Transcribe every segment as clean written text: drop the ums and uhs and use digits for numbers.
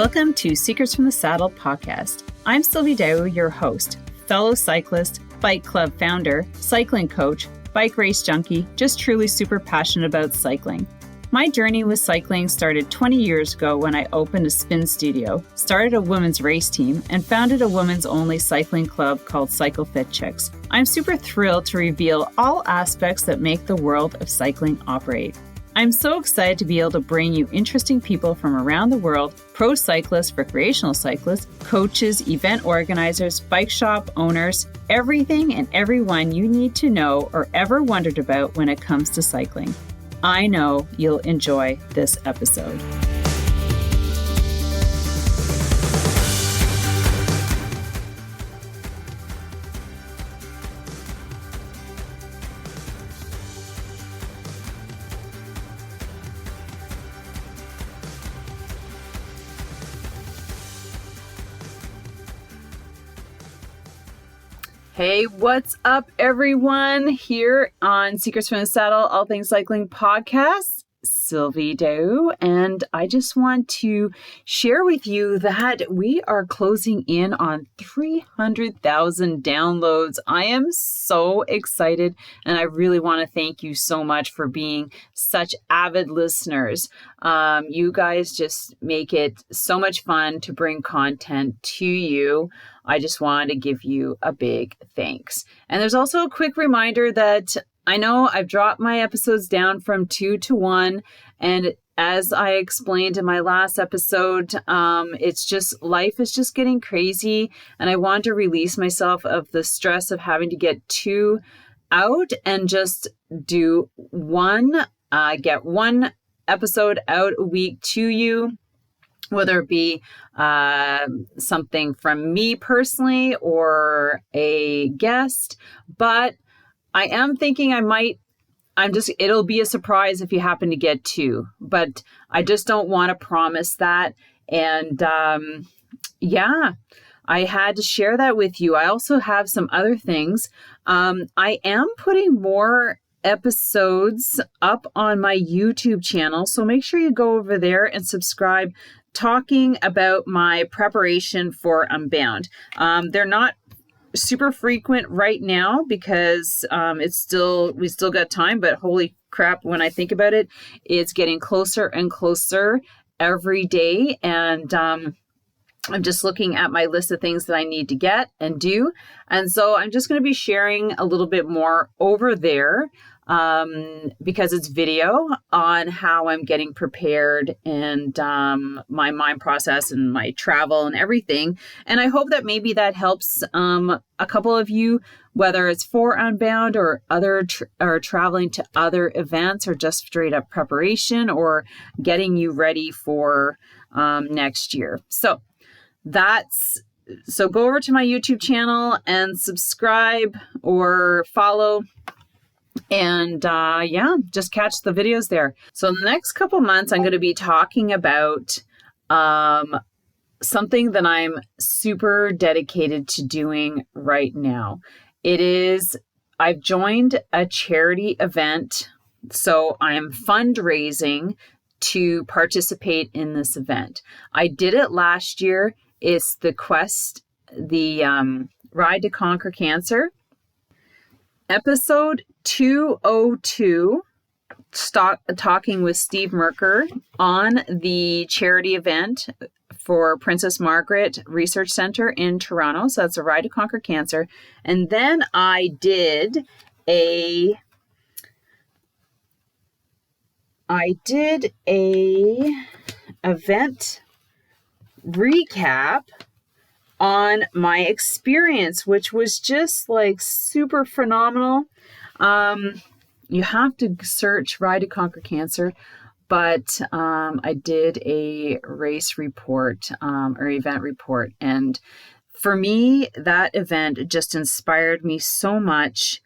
Welcome to Secrets from the Saddle podcast. I'm Stohbehn, your host, fellow cyclist, bike club founder, cycling coach, bike race junkie, just truly super passionate about cycling. My journey with cycling started 20 years ago when I opened a spin studio, started a women's race team, and founded a women's only cycling club called Cycle Fit Chicks. I'm super thrilled to reveal all aspects that make the world of cycling operate. I'm so excited to be able to bring you interesting people from around the world, pro cyclists, recreational cyclists, coaches, event organizers, bike shop owners, everything and everyone you need to know or ever wondered about when it comes to cycling. I know you'll enjoy this episode. Hey, what's up, everyone? Here on Secrets from the Saddle, All Things Cycling podcast, Stohbehn, and I just want to share with you that we are closing in on 300,000 downloads. I am so excited, and I really want to thank you so much for being such avid listeners. You guys just make it so much fun to bring content to you. I just wanted to give you a big thanks. And there's also a quick reminder that I know I've dropped my episodes down from 2 to 1. And as I explained in my last episode, it's just life is just getting crazy. And I want to release myself of the stress of having to get 2 out and just do get one episode out a week to you. Whether it be something from me personally or a guest. But I am thinking it'll be a surprise if you happen to get 2. But I just don't want to promise that. And I had to share that with you. I also have some other things. I am putting more episodes up on my YouTube channel. So make sure you go over there and subscribe, talking about my preparation for Unbound. They're not super frequent right now because we still got time, but holy crap, when I think about it, it's getting closer and closer every day. And I'm just looking at my list of things that I need to get and do. And so I'm just going to be sharing a little bit more over there because it's video on how I'm getting prepared and my mind process and my travel and everything. And I hope that maybe that helps a couple of you, whether it's for Unbound or or traveling to other events or just straight up preparation or getting you ready for next year. So go over to my YouTube channel and subscribe or follow. And just catch the videos there. So in the next couple months, I'm going to be talking about something that I'm super dedicated to doing right now. I've joined a charity event, so I am fundraising to participate in this event. I did it last year. It's the Ride to Conquer Cancer. Episode 202, talking with Steve Merker on the charity event for Princess Margaret Research Center in Toronto. So that's a Ride to Conquer Cancer. And then I did a event recap on my experience, which was just like super phenomenal. You have to search Ride to Conquer Cancer, but I did a race report or event report. And for me, that event just inspired me so much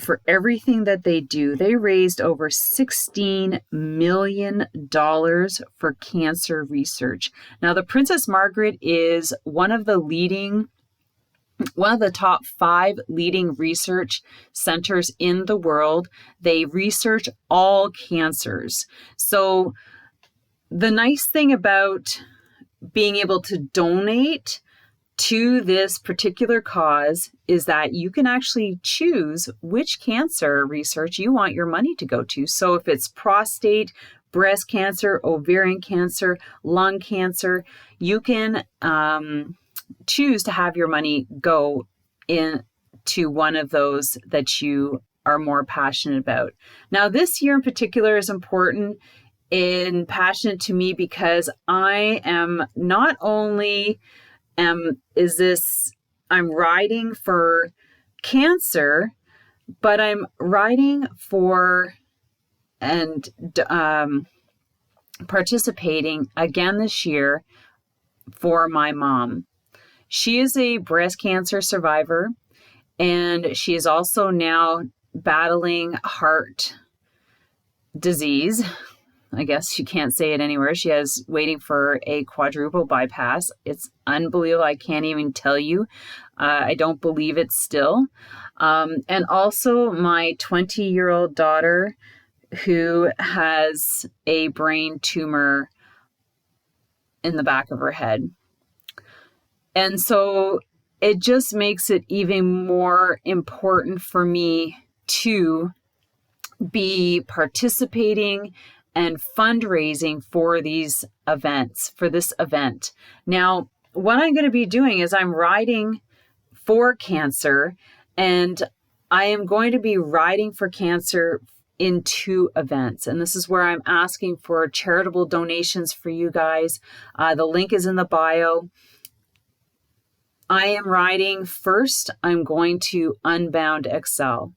for everything that they do. They raised over $16 million for cancer research. Now, the Princess Margaret is one of the top 5 leading research centers in the world. They research all cancers. So the nice thing about being able to donate to this particular cause is that you can actually choose which cancer research you want your money to go to. So if it's prostate, breast cancer, ovarian cancer, lung cancer, you can choose to have your money go into one of those that you are more passionate about. Now, this year in particular is important and passionate to me because I am not only I'm riding for cancer, but I'm riding for and participating again this year for my mom. She is a breast cancer survivor, and she is also now battling heart disease. I guess you can't say it anywhere. She is waiting for a quadruple bypass. It's unbelievable. I can't even tell you. I don't believe it still. And also my 20-year-old daughter who has a brain tumor in the back of her head. And so it just makes it even more important for me to be participating and fundraising for these events, for this event. Now, what I'm going to be doing is I'm riding for cancer, and I am going to be riding for cancer in 2 events. And this is where I'm asking for charitable donations for you guys. The link is in the bio. I am riding first. I'm going to Unbound Excel,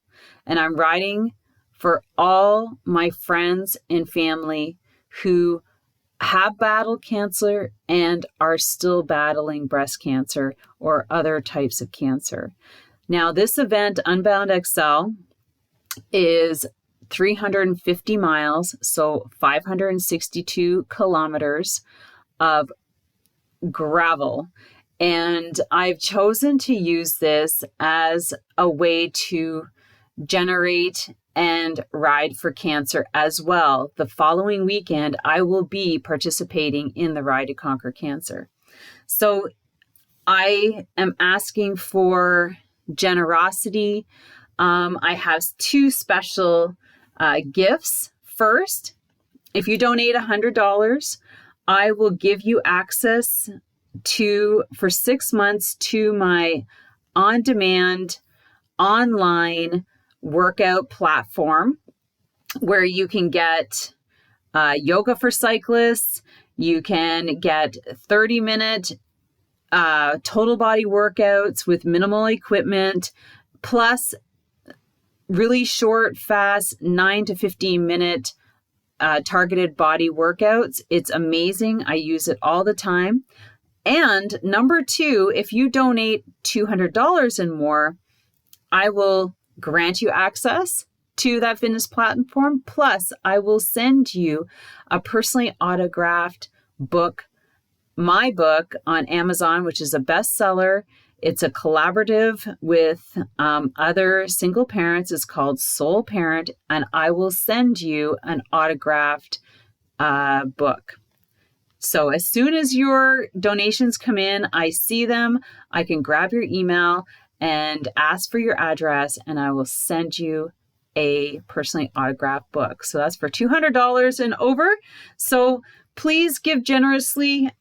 and I'm riding for all my friends and family who have battled cancer and are still battling breast cancer or other types of cancer. Now, this event, Unbound Excel, is 350 miles, so 562 kilometers of gravel. And I've chosen to use this as a way to generate and ride for cancer as well. The following weekend, I will be participating in the Ride to Conquer Cancer. So I am asking for generosity. I have 2 special gifts. First, if you donate $100, I will give you access for 6 months to my on-demand online workout platform where you can get yoga for cyclists. You can get 30-minute total body workouts with minimal equipment, plus really short, fast 9 to 15 minute targeted body workouts. It's amazing. I use it all the time. And number 2, if you donate $200 and more, I will grant you access to that fitness platform. Plus, I will send you a personally autographed book, my book on Amazon, which is a bestseller. It's a collaborative with other single parents. It's called Soul Parent, and I will send you an autographed book. So as soon as your donations come in, I see them, I can grab your email and ask for your address, and I will send you a personally autographed book. So that's for $200 and over. So please give generously.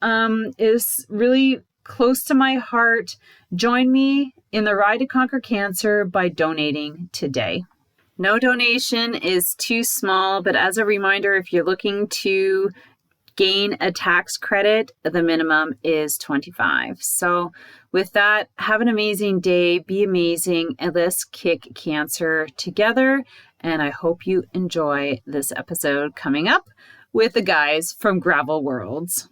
Is really close to my heart. Join me in the Ride to Conquer Cancer by donating today. No donation is too small, but as a reminder, if you're looking to gain a tax credit, the minimum is $25. So with that, have an amazing day, be amazing, and let's kick cancer together. And I hope you enjoy this episode coming up with the guys from Gravel Worlds.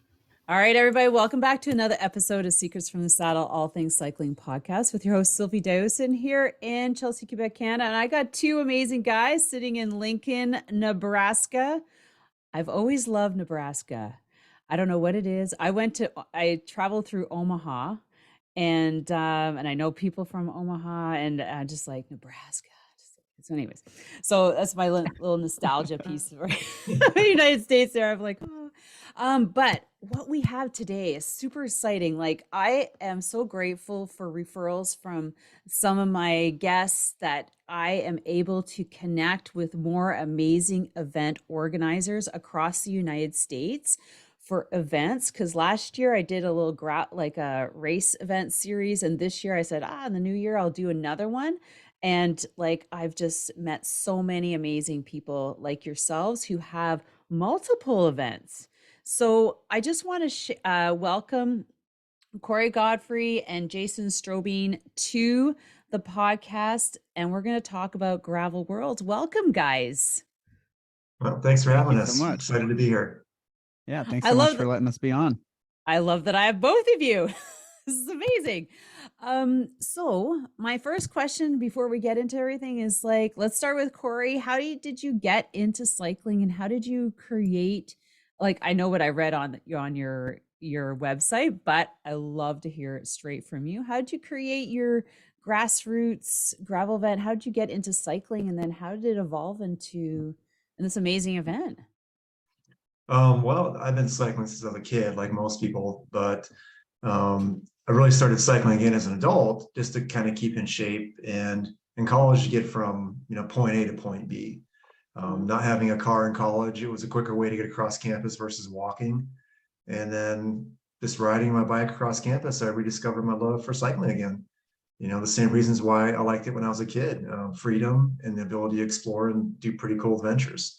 All right, everybody, welcome back to another episode of Secrets from the Saddle, All Things Cycling podcast with your host, Sylvie Dawson, here in Chelsea, Quebec, Canada. And I got 2 amazing guys sitting in Lincoln, Nebraska. I've always loved Nebraska. I don't know what it is. I traveled through Omaha, and I know people from Omaha, and just like Nebraska. So anyways, so that's my little nostalgia piece for the United States there. I'm like, oh. But what we have today is super exciting. Like, I am so grateful for referrals from some of my guests that I am able to connect with more amazing event organizers across the United States for events. Because last year I did a little like a race event series, and this year I said, in the new year I'll do another one. And like, I've just met so many amazing people like yourselves who have multiple events. So I just want to welcome Cory Godrey and Jason Stohbehn to the podcast. And we're going to talk about Gravel Worlds. Welcome, guys. Well, thanks for Thank having you us. so much. Excited to be here. Yeah, thanks I so much love for letting us be on. I love that I have both of you. This is amazing. So my first question before we get into everything is like, let's start with Cory. How did you get into cycling, and how did you create, like, I know what I read on your website, but I love to hear it straight from you. How did you create your grassroots gravel event? How did you get into cycling, and then how did it evolve into this amazing event? Well, I've been cycling since I was a kid, like most people, but I really started cycling again as an adult just to kind of keep in shape. And in college, you get from point A to point B. Not having a car in college, it was a quicker way to get across campus versus walking. And then just riding my bike across campus, I rediscovered my love for cycling again. The same reasons why I liked it when I was a kid, freedom and the ability to explore and do pretty cool adventures.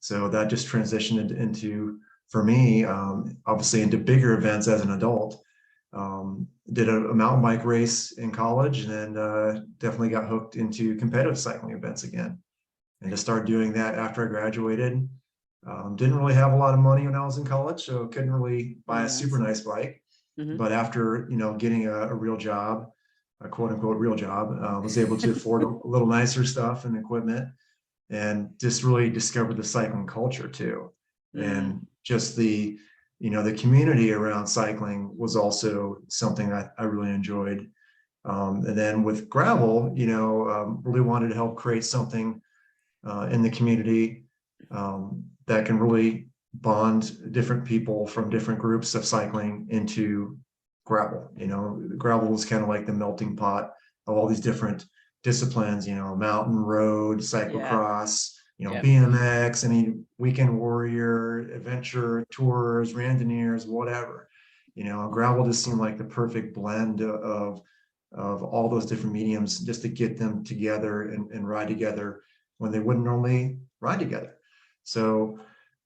So that just transitioned into, for me, obviously into bigger events as an adult. Did a mountain bike race in college, and then definitely got hooked into competitive cycling events again. And to start doing that after I graduated. Didn't really have a lot of money when I was in college, so couldn't really buy a super nice bike. But after getting a real job, a quote unquote real job, was able to afford a little nicer stuff and equipment, and just really discovered the cycling culture too. And just the community around cycling was also something I really enjoyed. And then with gravel, really wanted to help create something in the community that can really bond different people from different groups of cycling into gravel. Gravel is kind of like the melting pot of all these different disciplines, mountain, road, cyclocross, BMX, any weekend warrior, adventure tours, randonneers, whatever. Gravel just seemed like the perfect blend of all those different mediums, just to get them together and ride together when they wouldn't normally ride together. So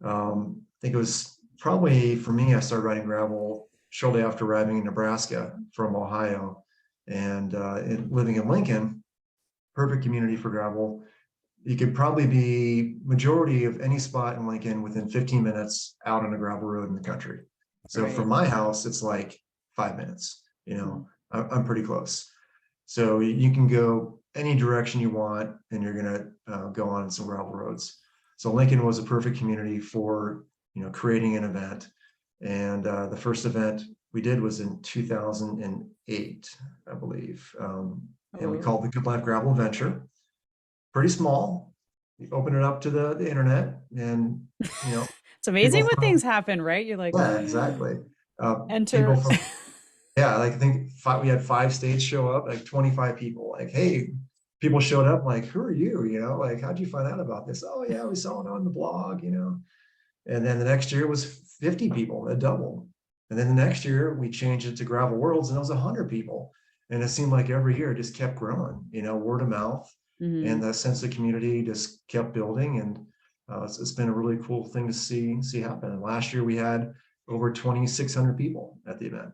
I think it was probably, for me, I started riding gravel shortly after arriving in Nebraska from Ohio, and living in Lincoln, perfect community for gravel. You could probably be majority of any spot in Lincoln within 15 minutes out on a gravel road in the country. So from my house, it's like 5 minutes, I'm pretty close. So you can go any direction you want, and you're going to go on some gravel roads. So Lincoln was a perfect community for, creating an event. And the first event we did was in 2008, I believe. And we called the Good Life Gravel Adventure. Pretty small. You open it up to the internet, and, it's amazing when things happen, right? You're like, yeah, exactly. Enter. Yeah, like I think we had 5 states show up, like 25 people. Like, hey, people showed up, like, who are you? Like, how'd you find out about this? Oh yeah, we saw it on the blog, And then the next year it was 50 people, it doubled. And then the next year we changed it to Gravel Worlds, and it was 100 people. And it seemed like every year it just kept growing, word of mouth, and that sense of community just kept building. And it's been a really cool thing to see happen. And last year we had over 2,600 people at the event.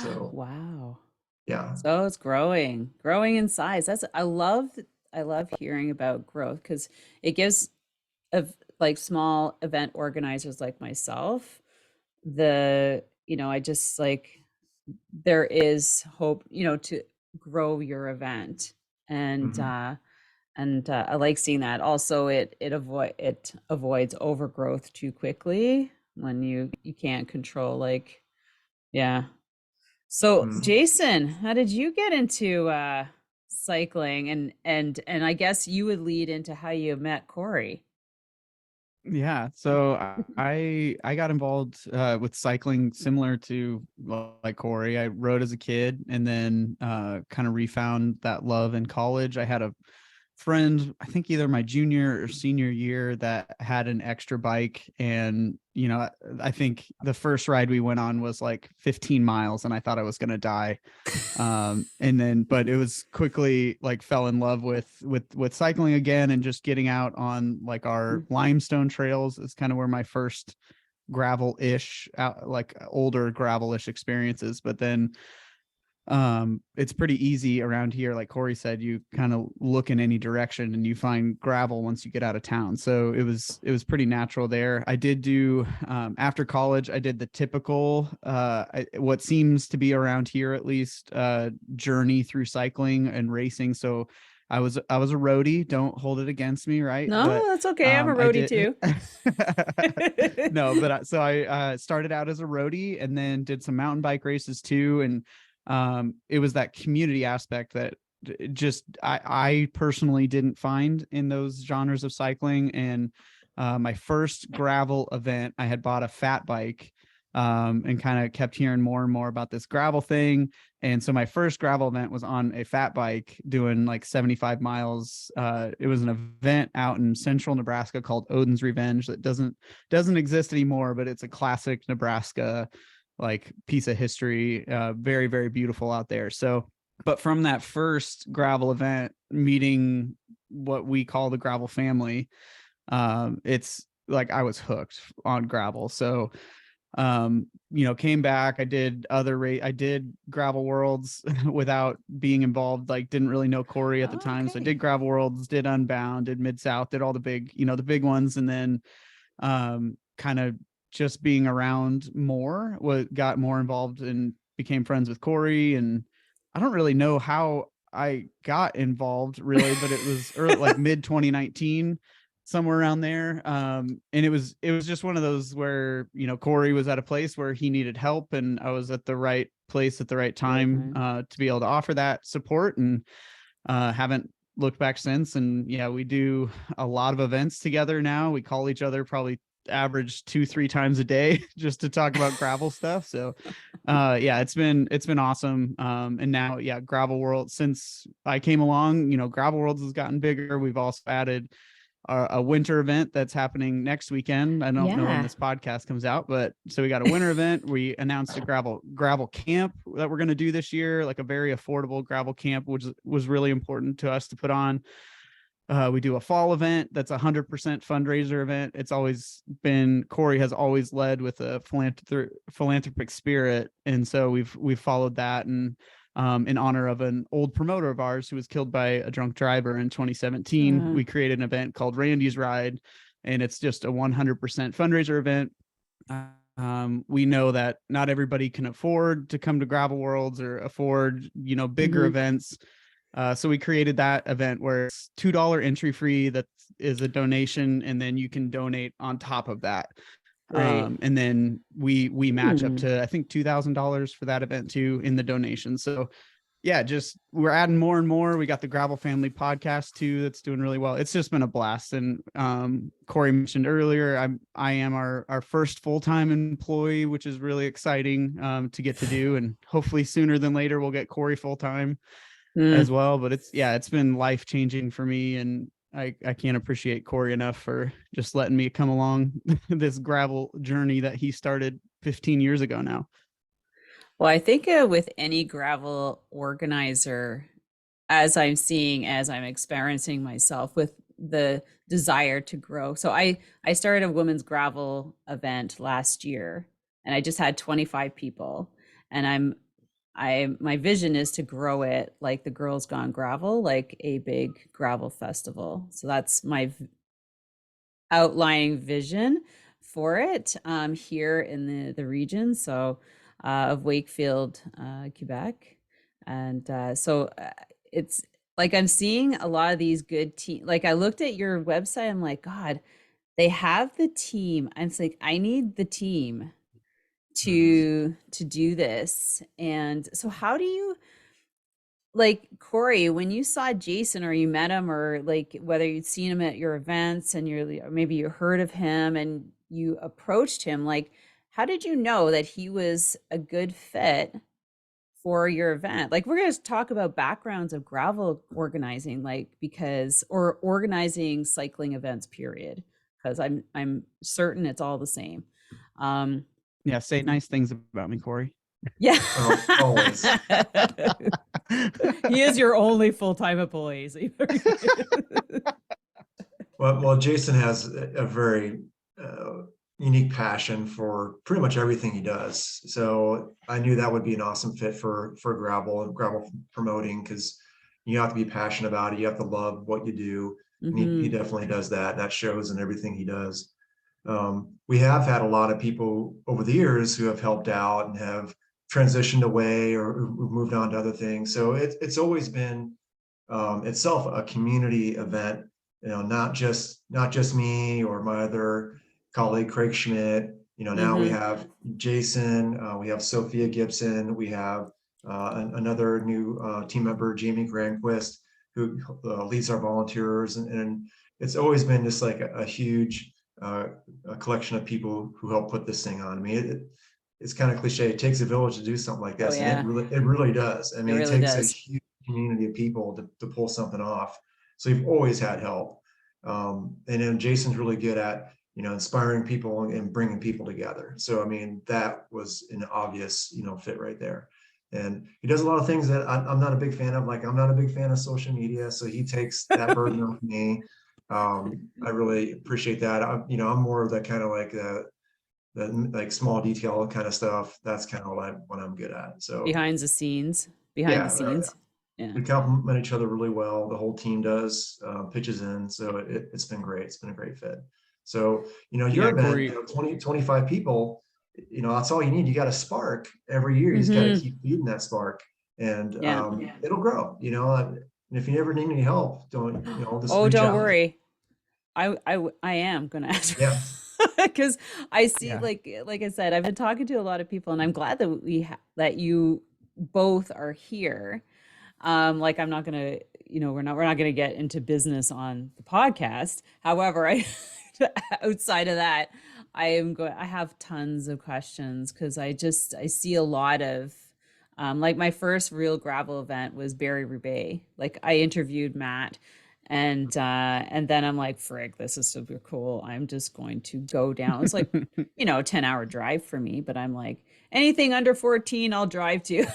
So wow. Yeah. So it's growing in size. I love hearing about growth, because it gives like small event organizers like myself I just like, there is hope, to grow your event. And I like seeing that. Also, it avoids overgrowth too quickly when you can't control, like, yeah. So Jason, how did you get into cycling, and I guess you would lead into how you met Cory. Yeah, so I got involved with cycling similar to like Cory. I rode as a kid and then kind of refound that love in college. I had a friend, I think either my junior or senior year, that had an extra bike, and I think the first ride we went on was like 15 miles, and I thought I was going to die. And then but it was quickly like fell in love with cycling again, and just getting out on like our limestone trails is kind of where my first gravel-ish out, like older gravel-ish experiences. But then it's pretty easy around here, like Cory said, you kind of look in any direction and you find gravel once you get out of town. So it was pretty natural there. I did do after college, I did the typical what seems to be around here at least, journey through cycling and racing. So I was a roadie. Don't hold it against me, right? No, But that's okay. I'm a roadie too. No, but I started out as a roadie and then did some mountain bike races too. And it was that community aspect that just I personally didn't find in those genres of cycling. And my first gravel event, I had bought a fat bike, and kind of kept hearing more and more about this gravel thing. And so my first gravel event was on a fat bike doing like 75 miles. It was an event out in central Nebraska called Odin's Revenge that doesn't exist anymore, but it's a classic Nebraska like piece of history. Very, very beautiful out there. So, but from that first gravel event, meeting what we call the gravel family, it's like I was hooked on gravel. So came back. I did gravel worlds without being involved, like didn't really know Cory at the time. So I did gravel worlds, did Unbound, did Mid South, did all the big ones. And then kind of just being around more, got more involved and became friends with Cory. And I don't really know how I got involved really, but it was early, like mid 2019, somewhere around there. And it was just one of those where, Cory was at a place where he needed help, and I was at the right place at the right time, to be able to offer that support, and haven't looked back since. And yeah, we do a lot of events together now. We call each other probably average 2-3 times a day just to talk about gravel stuff. So yeah, it's been awesome. And now, yeah, gravel world, since I came along, gravel worlds has gotten bigger. We've also added a winter event that's happening next weekend. I don't know when this podcast comes out, but so we got a winter event. We announced a gravel camp that we're going to do this year, like a very affordable gravel camp, which was really important to us to put on. We do a fall event that's 100% fundraiser event. It's always been, Cory has always led with a philanthropic spirit, and so we've followed that. And in honor of an old promoter of ours who was killed by a drunk driver in 2017, we created an event called Randy's Ride, and it's just a 100% fundraiser event. We know that not everybody can afford to come to gravel worlds or afford, bigger events. So we created that event where it's $2 entry fee. That is a donation, and then you can donate on top of that. And then we match up to, I think, $2,000 for that event too in the donation. So yeah, just we're adding more and more. We got the Gravel Family podcast too that's doing really well. It's just been a blast. And Cory mentioned earlier, I am our first full-time employee, which is really exciting to get to do, and hopefully sooner than later we'll get Cory full-time as well. But it's been life-changing for me, and I can't appreciate Cory enough for just letting me come along this gravel journey that he started 15 years ago now. Well, I think with any gravel organizer, as I'm experiencing myself with the desire to grow. So I started a women's gravel event last year, and I just had 25 people, and my vision is to grow it like the Girls Gone Gravel, like a big gravel festival. So that's my outlining vision for it here in the region. So of Wakefield, Quebec. And it's like I'm seeing a lot of these good teams. Like I looked at your website, I'm like, God, they have the team. I'm like, I need the team to do this. And so how do you, like Cory, when you saw Jason or you met him or like whether you'd seen him at your events and or maybe you heard of him and you approached him, like how did you know that he was a good fit for your event? Like we're going to talk about backgrounds of gravel organizing, like or organizing cycling events, period, because I'm certain it's all the same. Yeah, say nice things about me, Cory. Yeah. Always. He is your only full-time employee. So Well, Jason has a very unique passion for pretty much everything he does. So I knew that would be an awesome fit for gravel and gravel promoting, because you have to be passionate about it. You have to love what you do. And he definitely does that. That shows in everything he does. We have had a lot of people over the years who have helped out and have transitioned away or moved on to other things. So it's always been itself a community event. Not just me or my other colleague Craig Schmidt. Now we have Jason, we have Sophia Gibson, we have another new team member, Jamie Granquist, who leads our volunteers, and it's always been just like a huge a collection of people who help put this thing on. I mean, it's kind of cliche. It takes a village to do something like this, and it really does. I mean, it takes a huge community of people to pull something off. So you've always had help, and then Jason's really good at inspiring people and bringing people together. So I mean, that was an obvious fit right there. And he does a lot of things that I'm not a big fan of. Like I'm not a big fan of social media, so he takes that burden off me. I really appreciate that. I'm more of that kind of like the like small detail kind of stuff. That's kind of what I'm good at. So behind the scenes. Yeah. We complement each other really well. The whole team does, pitches in. So it's been great. It's been a great fit. So, your event, 20, 25 people, that's all you need. You got a spark every year. You just got to keep feeding that spark, and it'll grow, and if you ever need any help, don't worry. I am going to ask. Yeah. Because I see, like I said, I've been talking to a lot of people, and I'm glad that that you both are here. Like I'm not gonna, we're not gonna get into business on the podcast. However, outside of that, I have tons of questions, because I see a lot of, like my first real gravel event was Barry Roubaix. Like I interviewed Matt. And then I'm like, frig, this is super cool. I'm just going to go down. It's like, a 10-hour drive for me, but I'm like, anything under 14, I'll drive to.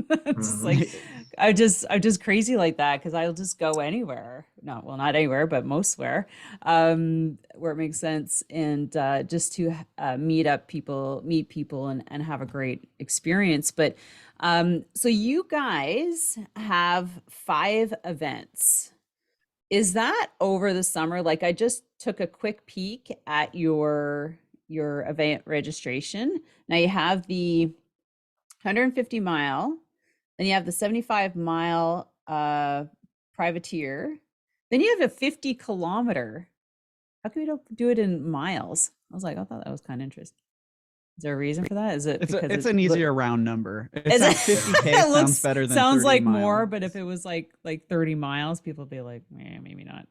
It's just like, I'm just crazy like that, because I'll just go anywhere. Not anywhere, but mostwhere, where it makes sense. And just to meet people and have a great experience. But so you guys have 5 events. Is that over the summer? Like I just took a quick peek at your event registration. Now you have the 150 mile, then you have the 75 mile privateer, then you have a 50 kilometer. How come we don't do it in miles? I thought that was kind of interesting. Is there a reason for that? Is it it's an easier round number? It's not 50K. Sounds better than sounds 30 like miles. more, but if it was like 30 miles, people would be like, maybe not.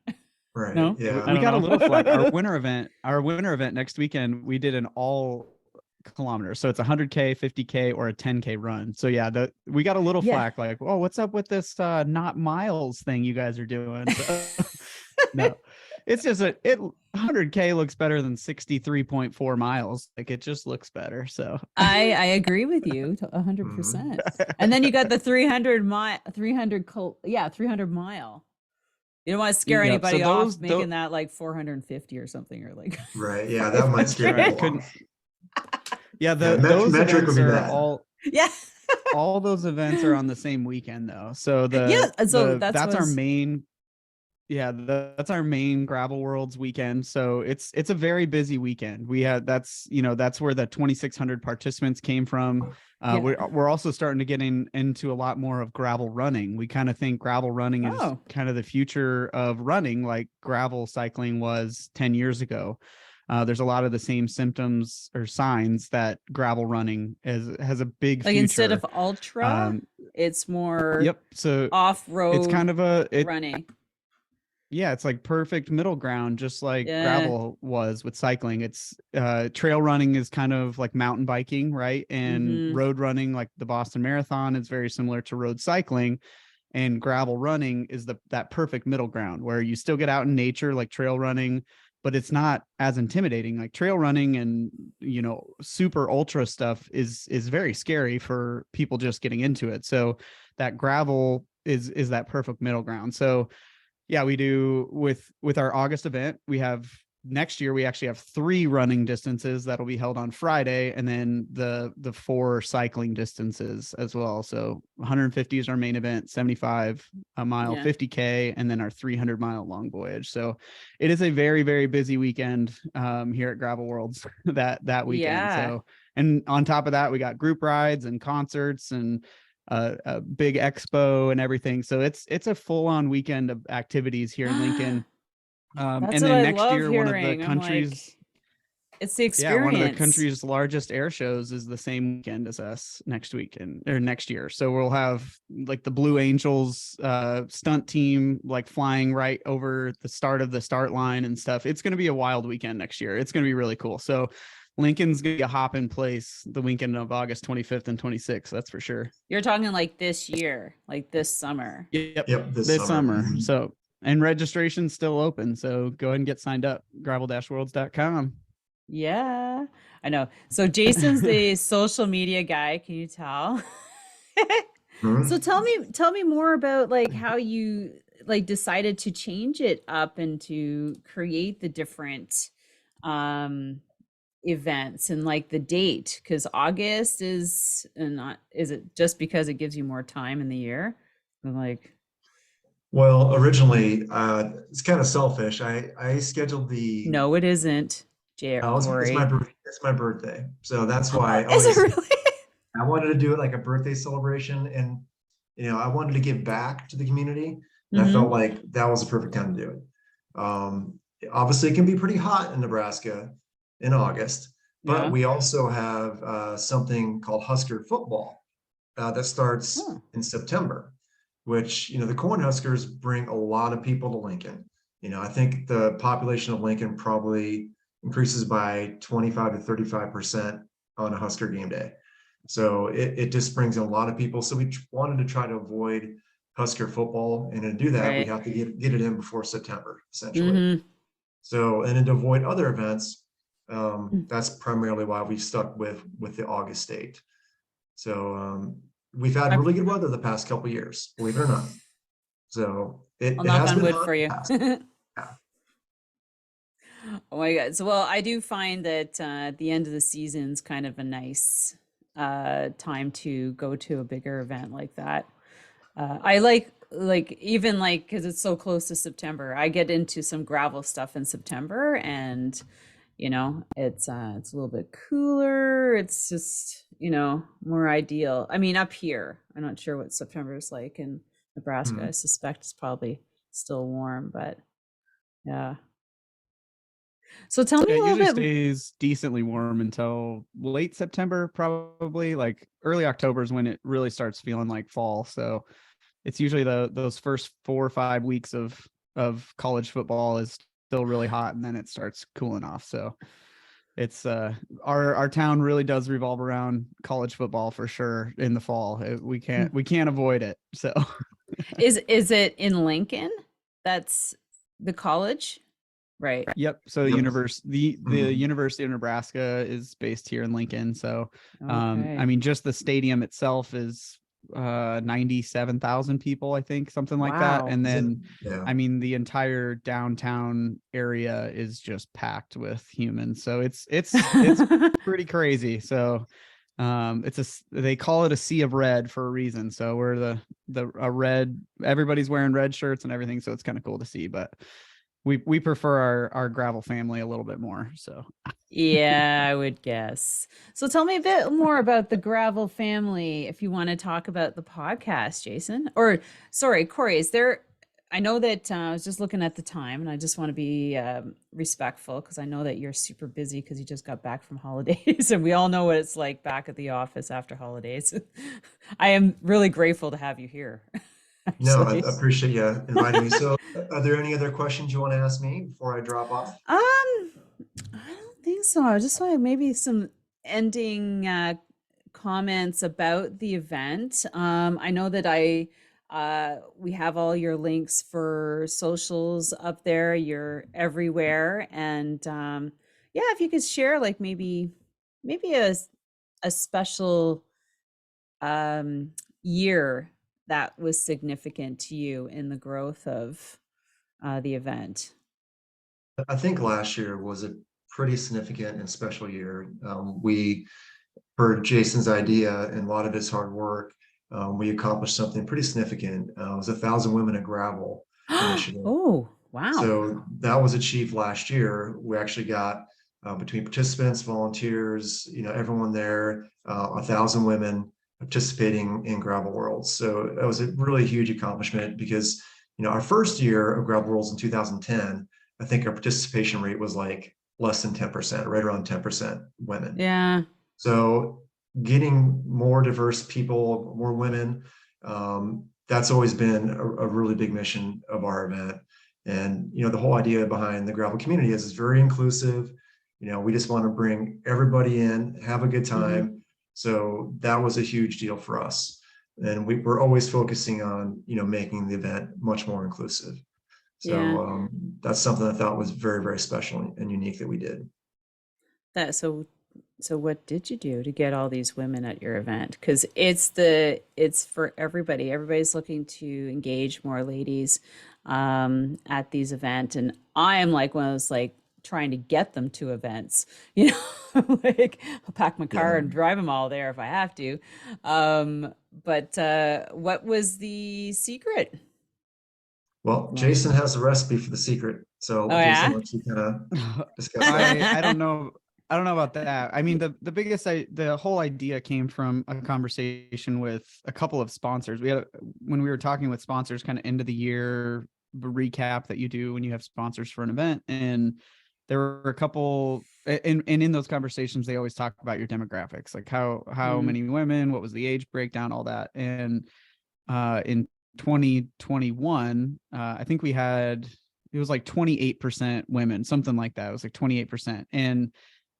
Right. No? Yeah. We got a little flag. Our winter event next weekend, we did an all kilometer. So it's 100K, 50K, or a 10K run. So yeah, we got a little flack, like, oh, what's up with this not miles thing you guys are doing? So, no. It's just 100K looks better than 63.4 miles. Like it just looks better. So I agree with you 100%. And then you got the 300 mile. You don't want to scare anybody off making that like 450 or something, or like right. Yeah, that might scare people. Yeah, those metric would be are bad. all those events are on the same weekend though. So that's our main. Yeah, that's our main Gravel Worlds weekend. So it's a very busy weekend. We had that's where the 2,600 participants came from. We're also starting to get into a lot more of gravel running. We kind of think gravel running is kind of the future of running, like gravel cycling was 10 years ago. There's a lot of the same symptoms or signs that gravel running has a big future. Instead of ultra, It's more Yep. So off-road it's kind of running. yeah, it's like perfect middle ground, just like Yeah. gravel was with cycling. It's trail running is kind of like mountain biking, right? And road running, like the Boston Marathon, is very similar to road cycling. And gravel running is that perfect middle ground where you still get out in nature, like trail running, but it's not as intimidating. Like trail running and, you know, super ultra stuff is very scary for people just getting into it. So that gravel is that perfect middle ground. So yeah, we do with our August event. We have next year, we actually have 3 running distances that'll be held on Friday, and then the 4 cycling distances as well. So 150 is our main event, 75 a mile, 50K, and then our 300-mile long voyage. So it is a very, very busy weekend here at Gravel Worlds that weekend. Yeah. So, and on top of that, we got group rides and concerts and a big expo and everything. So it's a full-on weekend of activities here in Lincoln. That's and what then I next love year, one of the hearing. I'm country's like, it's the experience. yeah, one of the country's largest air shows is the same weekend as us next weekend or next year. So we'll have like the Blue Angels stunt team like flying right over the start line and stuff. It's going to be a wild weekend next year. It's going to be really cool. So Lincoln's going to be a hop in place the weekend of August 25th and 26th. That's for sure. You're talking like this year, like this summer. Yep. This summer. So, and registration's still open. So go ahead and get signed up. gravel-worlds.com. Yeah, I know. So Jason's the social media guy. Can you tell? So tell me more about like how you like decided to change it up and to create the different events and like the date, because August is not, is it just because it gives you more time in the year? I'm like, well, originally it's kind of selfish. I scheduled the no, it isn't. it's my birthday, so that's why Is it really? I wanted to do it like a birthday celebration, and you know, I wanted to give back to the community, and I felt like that was the perfect time to do it. Obviously it can be pretty hot in Nebraska in August, but we also have something called Husker football that starts in September, which, you know, the Cornhuskers bring a lot of people to Lincoln. You know, I think the population of Lincoln probably increases by 25 to 35% on a Husker game day. So it just brings in a lot of people. So we wanted to try to avoid Husker football, and to do that, we have to get it in before September, essentially. So, and then to avoid other events, that's primarily why we stuck with the August date. So we've had really good weather the past couple of years, believe it or not. So it has been wood for you. Oh my God. So, well, I do find that the end of the season's kind of a nice time to go to a bigger event like that. I like even like, because it's so close to September, I get into some gravel stuff in September, and you know, it's a little bit cooler. It's just, you know, more ideal. I mean, up here, I'm not sure what September is like in Nebraska. I suspect it's probably still warm, but yeah. So tell me a little bit. It usually stays decently warm until late September, probably. Like early October is when it really starts feeling like fall. So it's usually those first 4 or 5 weeks of college football is still really hot, and then it starts cooling off. So it's our town really does revolve around college football for sure in the fall. We can't avoid it. So is it in Lincoln? That's the college? Right. Yep. So the University of Nebraska is based here in Lincoln. So I mean, just the stadium itself is 97,000 people, I think, something like that. And then I mean, the entire downtown area is just packed with humans. So it's pretty crazy. So they call it a sea of red for a reason. So we're a red, everybody's wearing red shirts and everything. So it's kind of cool to see, but we prefer our gravel family a little bit more. So yeah, I would guess. So tell me a bit more about the gravel family, if you want to talk about the podcast, Jason. Or sorry, Cory, is there I know that I was just looking at the time, and I just want to be respectful because I know that you're super busy because you just got back from holidays, and we all know what it's like back at the office after holidays. I am really grateful to have you here, No, I actually. appreciate you inviting me. So, are there any other questions you want to ask me before I drop off? I don't think so. I just want maybe some ending comments about the event. I know that we have all your links for socials up there. You're everywhere, and yeah, if you could share like maybe a special um year that was significant to you in the growth of the event. I think last year was a pretty significant and special year. We, for Jason's idea and a lot of his hard work, we accomplished something pretty significant. It was 1,000 women in gravel initiative. Oh, wow. So that was achieved last year. We actually got between participants, volunteers, everyone there, 1,000 women participating in Gravel Worlds. So that was a really huge accomplishment because, our first year of Gravel Worlds in 2010, I think our participation rate was like less than 10%, right around 10% women. Yeah. So getting more diverse people, more women, that's always been a really big mission of our event. And, the whole idea behind the gravel community is it's very inclusive. We just want to bring everybody in, have a good Hmm. time. So that was a huge deal for us. And we're always focusing on, making the event much more inclusive. Yeah. So that's something I thought was very, very special and unique that we did. That so what did you do to get all these women at your event? Because it's for everybody. Everybody's looking to engage more ladies at these events. And I am like one of those like trying to get them to events, you know, like I'll pack my car Yeah. and drive them all there if I have to. But what was the secret? Well, Well, Jason has the recipe for the secret. So oh Jason, yeah. why don't you kind of discuss that? I don't know. I don't know about that. I mean, the whole idea came from a conversation with a couple of sponsors. When we were talking with sponsors, kind of end of the year recap that you do when you have sponsors for an event, and there were a couple, and in those conversations, they always talk about your demographics, like how Mm. many women, what was the age breakdown, all that, and in 2021, I think it was like 28% women, something like that. It was like 28%. And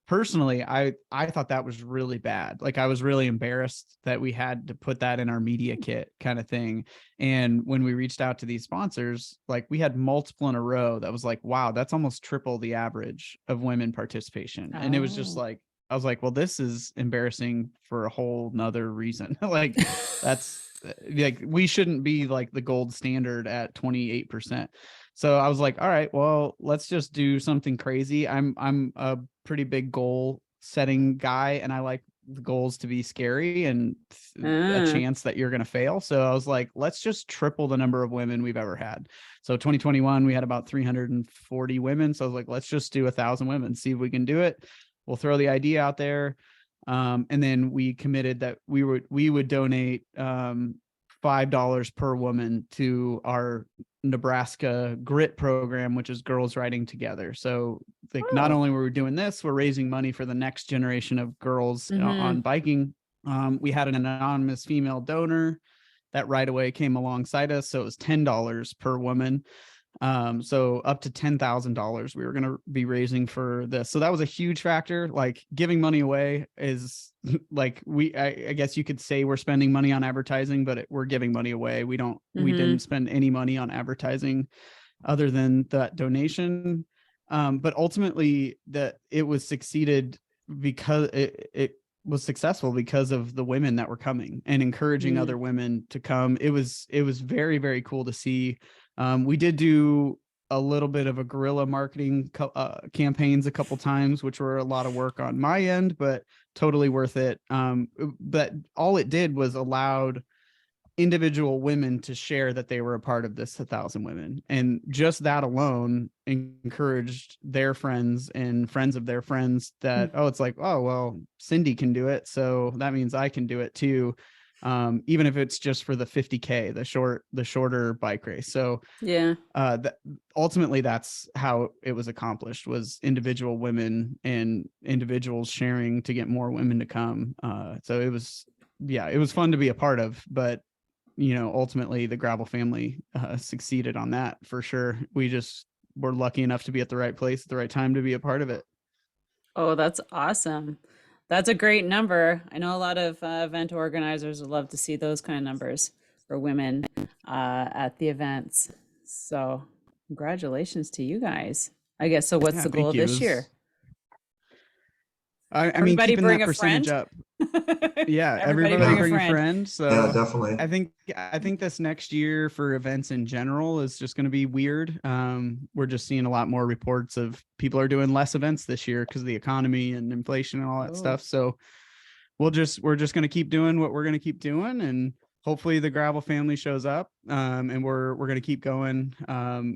personally, I thought that was really bad. Like I was really embarrassed that we had to put that in our media kit kind of thing. And when we reached out to these sponsors, like we had multiple in a row that was like, wow, that's almost triple the average of women participation. And it was just Oh. like, I was like, well, this is embarrassing for a whole nother reason. Like that's like, we shouldn't be like the gold standard at 28%. So I was like, all right, well, let's just do something crazy. I'm a pretty big goal setting guy, and I like the goals to be scary and a Ah. chance that you're going to fail. So I was like, let's just triple the number of women we've ever had. So 2021, we had about 340 women. So I was like, let's just do 1,000 women, see if we can do it. We'll throw the idea out there. And then we committed that we would donate $5 per woman to our Nebraska Grit program, which is girls riding together. So like not Oh. only were we doing this, we're raising money for the next generation of girls on Mm-hmm. biking. We had an anonymous female donor that right away came alongside us. So it was $10 per woman. So up to $10,000 we were going to be raising for this. So that was a huge factor. Like giving money away is like I guess you could say we're spending money on advertising, but we're giving money away. We Mm-hmm. didn't spend any money on advertising other than that donation. But ultimately that it was succeeded because it was successful because of the women that were coming and encouraging Mm-hmm. other women to come. It was very, very cool to see. We did do a little bit of a guerrilla marketing campaigns a couple times, which were a lot of work on my end, but totally worth it. But all it did was allowed individual women to share that they were a part of this 1,000 women, and just that alone encouraged their friends and friends of their friends that, oh, it's like, oh well, Cindy can do it, so that means I can do it too. even if it's just for the 50K, the shorter bike race. So Yeah. Ultimately that's how it was accomplished, was individual women and individuals sharing to get more women to come. So it was fun to be a part of, but ultimately the gravel family succeeded on that for sure. We're lucky enough to be at the right place at the right time to be a part of it. Oh, that's awesome. That's a great number. I know a lot of event organizers would love to see those kind of numbers for women at the events. So, congratulations to you guys. I guess so. What's Yeah, the goal thank you. this year? I mean, Everybody keeping bring that a percentage friend. up. Yeah, Everybody everybody bring a bring a friend. friend. So Yeah, definitely. I think this next year for events in general is just going to be weird. We're just seeing a lot more reports of people are doing less events this year because of the economy and inflation and all that Oh. stuff. So we're just going to keep doing what we're going to keep doing, and hopefully the gravel family shows up. And we're going to keep going.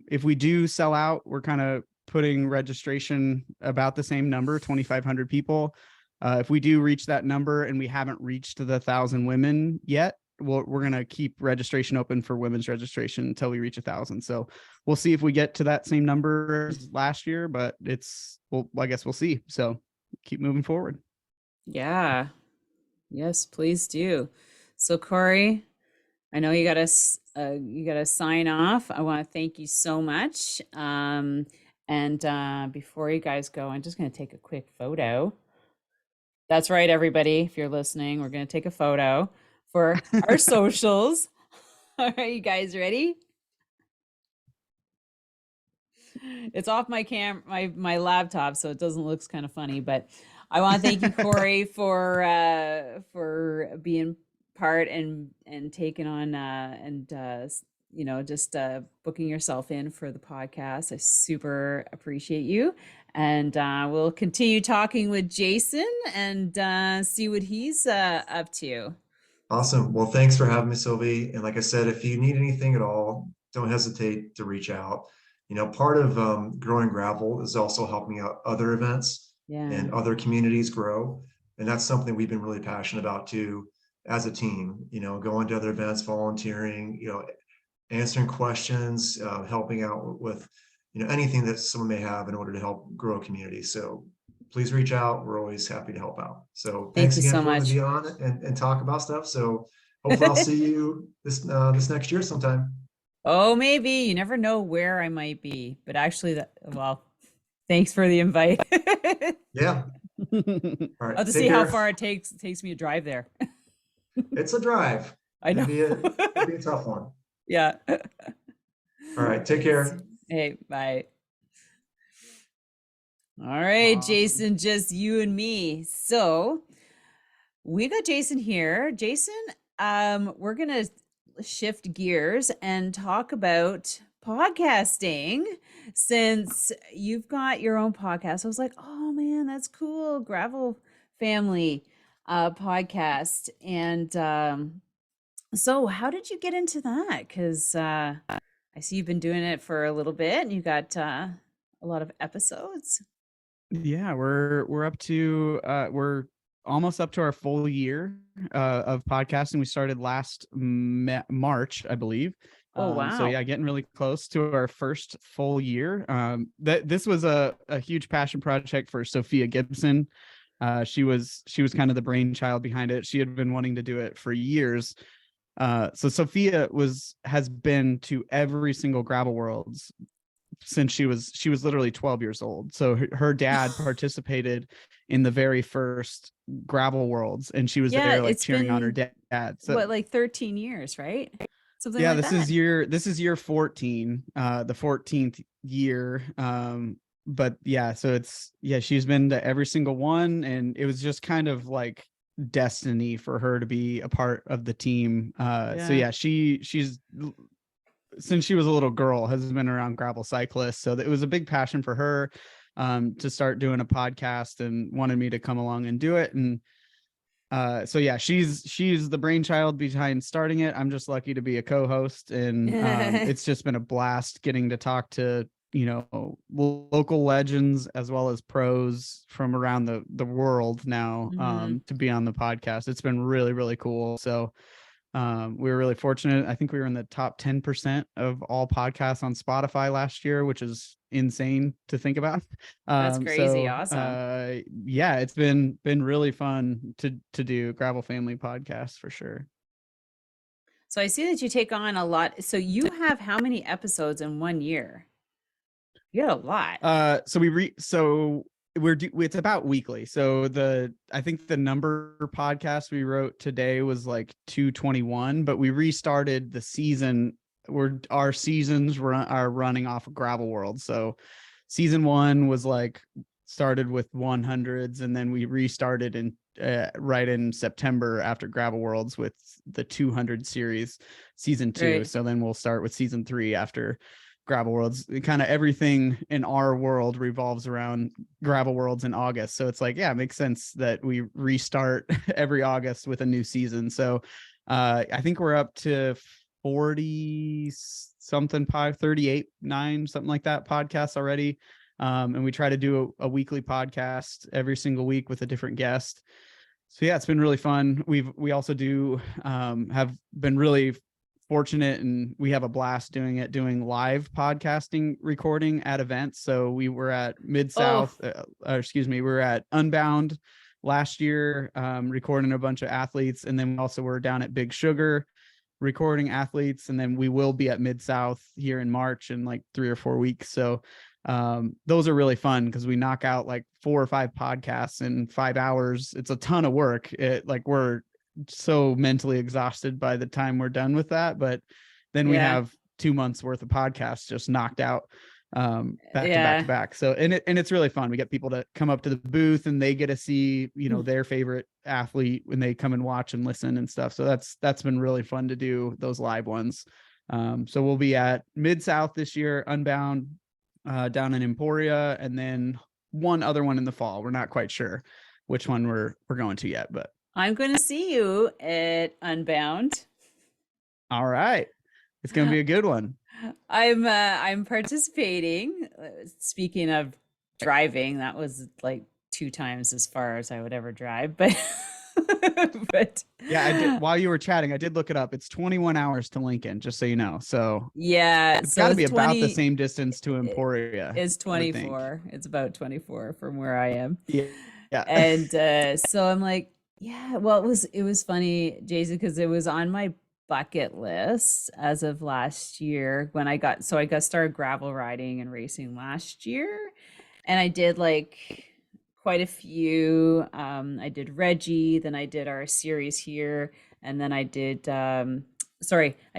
If we do sell out, we're kind of putting registration about the same number, 2,500 people. If we do reach that number and we haven't reached the 1,000 women yet, we're going to keep registration open for women's registration until we reach 1,000. So we'll see if we get to that same number as last year, but I guess we'll see. So keep moving forward. Yeah. Yes, please do. So, Cory, I know you gotta sign off. I want to thank you so much. And before you guys go, I'm just gonna take a quick photo. That's right, everybody. If you're listening, we're gonna take a photo for our socials. All right, you guys ready? It's off my laptop, so it doesn't look kind of funny. But I want to thank you, Cory, for being part and taking on just booking yourself in for the podcast. I super appreciate you, and we'll continue talking with Jason and see what he's up to. Awesome. Well, thanks for having me, Sylvie. And like I said, if you need anything at all, don't hesitate to reach out. Part of growing gravel is also helping out other events Yeah. and other communities grow. And that's something we've been really passionate about too, as a team, going to other events, volunteering, answering questions, helping out with, anything that someone may have in order to help grow a community. So please reach out. We're always happy to help out. So Thank thanks you again so for letting much. me be on and talk about stuff. So hopefully I'll see you this next year sometime. Oh, maybe. You never know where I might be. But actually, thanks for the invite. Yeah. All I'll right. have to Take see how care. far it takes me to drive there. It's a drive. I know. It'd be a tough one. Yeah. All right. Take care. Hey, bye. All right, Awesome. Jason, just you and me. So we got Jason here. Jason, we're gonna shift gears and talk about podcasting since you've got your own podcast. I was like, oh man, that's cool. Gravel Family podcast. And so how did you get into that? Because I see you've been doing it for a little bit and you got a lot of episodes. Yeah, we're almost up to our full year of podcasting. We started last March, I believe. Oh, wow. So yeah, getting really close to our first full year. This was a huge passion project for Sophia Gibson. She was kind of the brainchild behind it. She had been wanting to do it for years. So Sophia has been to every single Gravel Worlds since she was literally 12 years old. So her dad participated in the very first Gravel Worlds, and she was there like cheering on her dad. So what, like 13 years, right? Something yeah, like this that. is year 14, the 14th year. But yeah, so she's been to every single one, and it was just kind of like destiny for her to be a part of the team. So yeah, she's since she was a little girl has been around gravel cyclists. So it was a big passion for her to start doing a podcast, and wanted me to come along and do it. And so yeah, she's the brainchild behind starting it. I'm just lucky to be a co-host, and it's just been a blast getting to talk to local legends as well as pros from around the world now to be on the podcast. It's been really, really cool. So we were really fortunate. I think we were in the top 10% of all podcasts on Spotify last year, which is insane to think about. That's crazy. Awesome. Yeah, it's been really fun to do Gravel Family podcast for sure. So I see that you take on a lot. So you have how many episodes in 1 year? You got a lot. It's about weekly. So I think the number podcast we wrote today was like 221, but we restarted the season where our seasons are running off of Gravel World. So season 1 was like started with 100s, and then we restarted in right in September after Gravel Worlds with the 200 series season 2. Right. So then we'll start with season 3 after Gravel Worlds. Kind of everything in our world revolves around Gravel Worlds in August. So it's like, yeah, it makes sense that we restart every August with a new season. So I think we're up to 40 something, 38, 9, something like that podcasts already. And we try to do a weekly podcast every single week with a different guest. So yeah, it's been really fun. We also do have been really fortunate, and we have a blast doing live podcasting recording at events. So we were at Mid-South, we were at Unbound last year, recording a bunch of athletes. And then we also were down at Big Sugar recording athletes. And then we will be at Mid-South here in March in like 3 or 4 weeks. So those are really fun because we knock out like 4 or 5 podcasts in 5 hours. It's a ton of work. We're so mentally exhausted by the time we're done with that, but then we have 2 months worth of podcasts just knocked out back to back. So and it's really fun. We get people to come up to the booth and they get to see their favorite athlete when they come and watch and listen and stuff. So that's been really fun to do those live ones. So we'll be at Mid-South this year, Unbound down in Emporia, and then one other one in the fall. We're not quite sure which one we're going to yet, but I'm going to see you at Unbound. All right. It's going to be a good one. I'm participating. Speaking of driving, that was like 2 times as far as I would ever drive, but yeah, I did. While you were chatting, I did look it up. It's 21 hours to Lincoln, just so you know. So yeah, it's got to be about the same distance to Emporia. It's 24. It's about 24 from where I am. Yeah. And so I'm like, yeah, well, it was funny, Jason, because it was on my bucket list as of last year when I got started gravel riding and racing last year. And I did like quite a few. I did Reggie, then I did our series here, and then I did I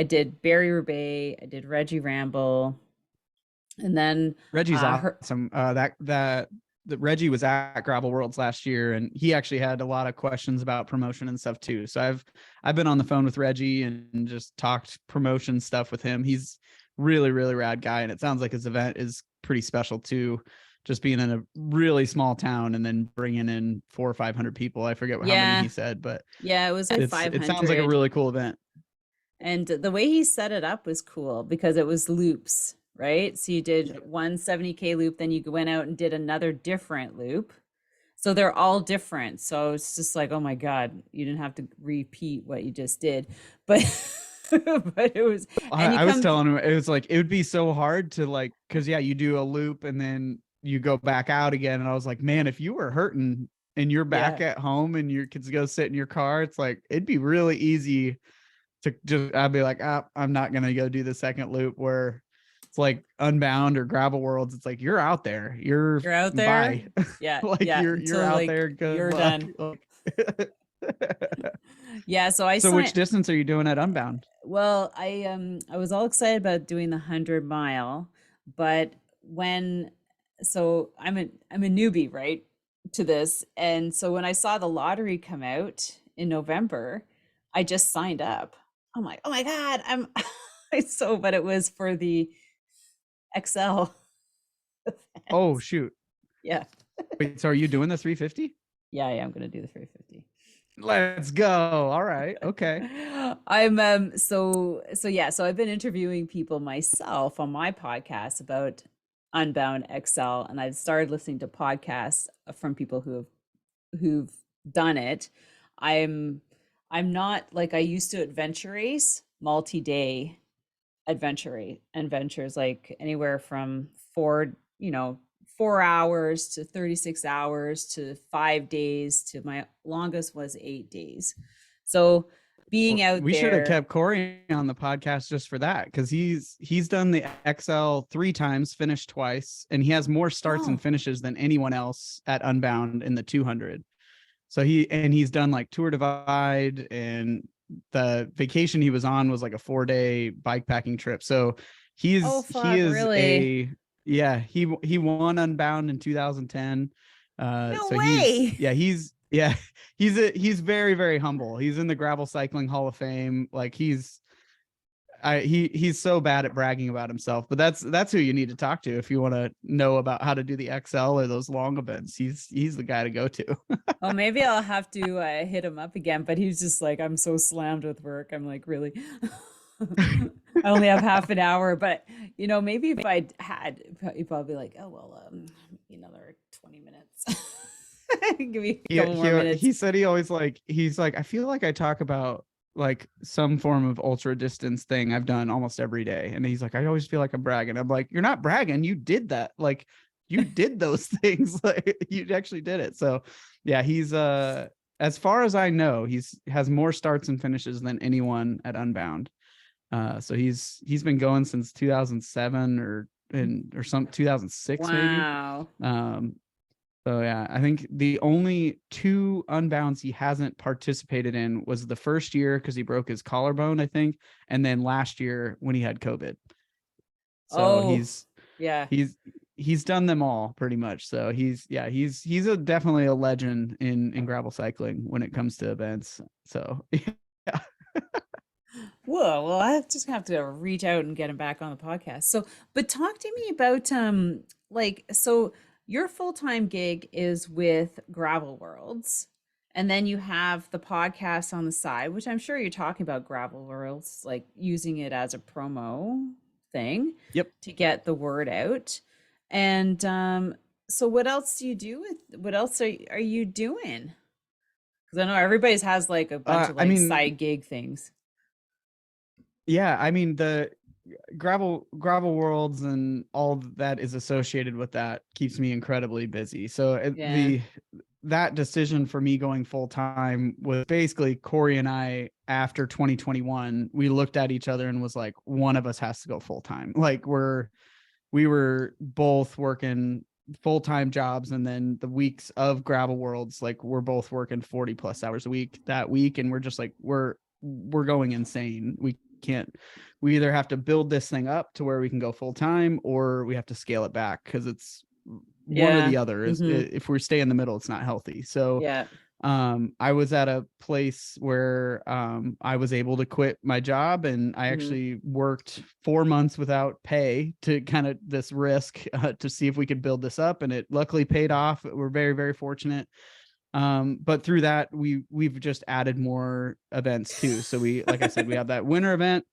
did Barry Roubaix, I did Reggie Ramble, and then Reggie's awesome. The Reggie was at Gravel Worlds last year, and he actually had a lot of questions about promotion and stuff too. So I've been on the phone with Reggie and just talked promotion stuff with him. He's really, really rad guy, and it sounds like his event is pretty special too. Just being in a really small town and then bringing in 400 or 500 people. I forget how many he said, but yeah, it was like 500. It sounds like a really cool event. And the way he set it up was cool because it was loops, right? So you did one 70K loop, then you went out and did another different loop. So they're all different. So it's just like, oh my God, you didn't have to repeat what you just did. But but it was, I was telling him, it was like, it would be so hard to like, cause yeah, you do a loop and then you go back out again. And I was like, man, if you were hurting and you're back at home and your kids go sit in your car, it's like, it'd be really easy to just, I'd be like, I'm not going to go do the second loop where it's like Unbound or Gravel Worlds. It's like, you're out there. You're out there. Bye. Yeah. Like you're out like, there. Good you're luck. Done. Yeah. So which distance are you doing at Unbound? Well, I was all excited about doing the 100-mile, but I'm a newbie, right, to this. And so when I saw the lottery come out in November, I just signed up. I'm like, oh my God, but it was for the XL. Oh, shoot. Yeah. Wait, so are you doing the 350? Yeah, I'm going to do the 350. Let's go. All right. Okay. I'm so I've been interviewing people myself on my podcast about Unbound XL, and I've started listening to podcasts from people who've done it. I'm I'm not like I used to adventure race, multi-day adventures, like anywhere from 4 hours to 36 hours to 5 days, to my longest was 8 days. So being Well, out we should have there. kept Cory on the podcast just for that, because he's done the XL 3 times, finished twice, and he has more starts and Oh, finishes than anyone else at Unbound in the 200. So he's done like Tour Divide, and the vacation he was on was like a 4-day bike packing trip. So oh he fuck, is really? a yeah, he won Unbound in 2010. No So way. he's very, very humble. He's in the Gravel Cycling Hall of Fame. Like he's so bad at bragging about himself, but that's who you need to talk to if you want to know about how to do the XL or those long events. He's the guy to go to. Oh, maybe I'll have to hit him up again, but he's just like, I'm so slammed with work. I'm like, really? I only have half an hour, but maybe if I'd had, he'd probably be like, oh, well, another 20 minutes. Give me a couple more minutes. He said he's like, I feel like I talk about like some form of ultra distance thing I've done almost every day. And he's like, I always feel like I'm bragging. I'm like, you're not bragging. You did that. Like you did those things. Like you actually did it. So yeah, he's as far as I know, has more starts and finishes than anyone at Unbound. So he's been going since 2007 or some 2006 maybe. Wow. So yeah, I think the only 2 Unbounds he hasn't participated in was the first year because he broke his collarbone, I think, and then last year when he had COVID. So Oh, yeah. he's done them all pretty much. So he's definitely a legend in gravel cycling when it comes to events. So yeah. Whoa, well, I just have to reach out and get him back on the podcast. So, but talk to me about so your full-time gig is with Gravel Worlds, and then you have the podcast on the side, which I'm sure you're talking about Gravel Worlds, like using it as a promo thing Yep. to get the word out. And so what else do you do what else are you doing? Because I know everybody's has like a bunch of I like mean, side gig things. yeah, I mean the gravel worlds and all that is associated with that keeps me incredibly busy. So Yeah. that decision for me going full time was basically Cory and I, after 2021, we looked at each other and was like, one of us has to go full time. Like we were both working full-time jobs, and then the weeks of gravel worlds, like we're both working 40 plus hours a week that week, and we're just like we're going insane. We either have to build this thing up to where we can go full-time, or we have to scale it back, because it's one or Yeah. the other. Is if we stay in the middle, it's not healthy. So Yeah. I was at a place where I was able to quit my job, and I actually worked 4 months without pay to kind of this risk to see if we could build this up, and it luckily paid off. We're very, very fortunate. But through that, we've just added more events too. So like I said, we have that winter event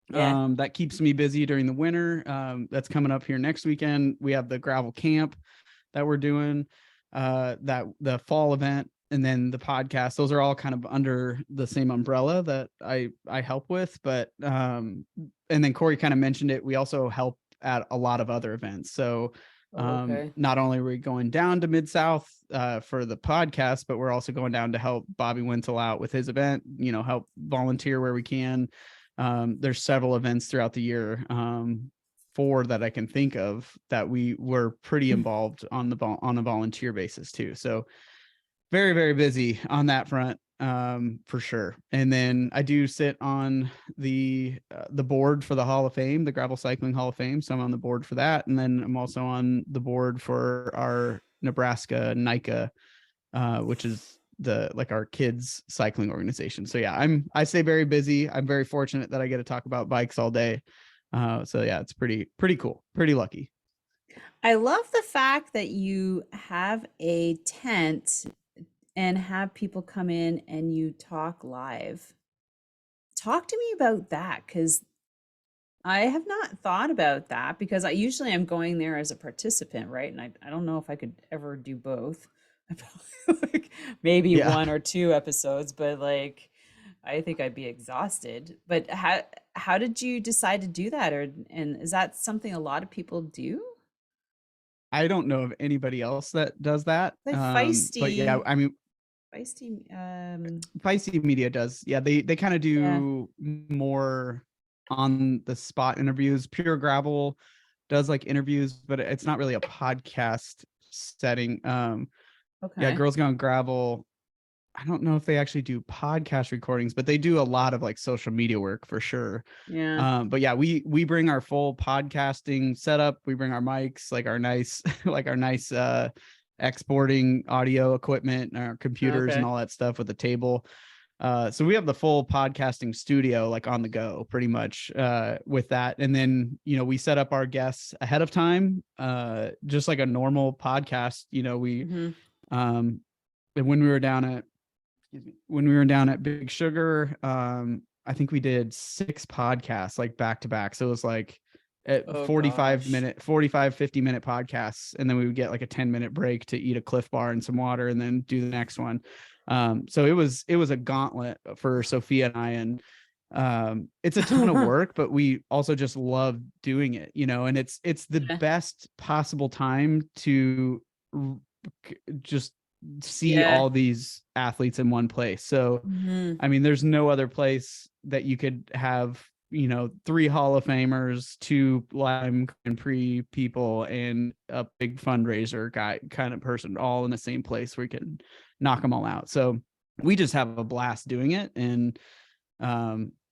Yeah. that keeps me busy during the winter. That's coming up here next weekend. We have the gravel camp that we're doing, that the fall event, and then the podcast. Those are all kind of under the same umbrella that I help with. But and then Cory kind of mentioned it, we also help at a lot of other events. So Okay. not only are we going down to Mid-South for the podcast, but we're also going down to help Bobby Wintle out with his event, help volunteer where we can. There's several events throughout the year, 4 that I can think of, that we were pretty involved on a volunteer basis too. So very, very busy on that front, for sure. And then I do sit on the board for the Hall of Fame, the Gravel Cycling Hall of Fame. So I'm on the board for that, and then I'm also on the board for our Nebraska NICA, which is our kids cycling organization. So yeah, I stay very busy. I'm very fortunate that I get to talk about bikes all day. So yeah, it's pretty cool. Pretty lucky. I love the fact that you have a tent and have people come in and you talk live. Talk to me about that, because I have not thought about that because I usually am going there as a participant, right? And I don't know if I could ever do both. I probably like maybe Yeah. one or two episodes, but like I think I'd be exhausted. But how did you decide to do that? Or and is that something a lot of people do? I don't know of anybody else that does that. Like But yeah, feisty, I mean, feisty, Feisty Media does. Yeah, they kind of yeah, do more on the spot interviews. Pure Gravel does like interviews, but it's not really a podcast setting. Yeah, okay. Girls Gone Gravel. I don't know if they actually do podcast recordings, but they do a lot of like social media work for sure. Yeah. But yeah, we bring our full podcasting setup. We bring our mics, like our nice, like our nice exporting audio equipment, and our computers and Okay. all that stuff with the table. So we have the full podcasting studio like on the go pretty much with that. And then, we set up our guests ahead of time, just like a normal podcast. Hmm. And when we were down at, excuse me, when we were down at Big Sugar, I think we did 6 podcasts like back to back. So it was like at Oh 45 gosh. minute, 45, 50-minute podcasts. And then we would get like a 10-minute break to eat a Cliff Bar and some water and then do the next one. So it was a gauntlet for Sophia and I, and it's a ton of work, but we also just love doing it, and it's the Yeah. best possible time to just see Yeah. all these athletes in one place. So Hmm. I mean, there's no other place that you could have, 3 Hall of Famers, 2 Lime and Pre people, and a big fundraiser guy kind of person all in the same place where you can knock them all out. So we just have a blast doing it. And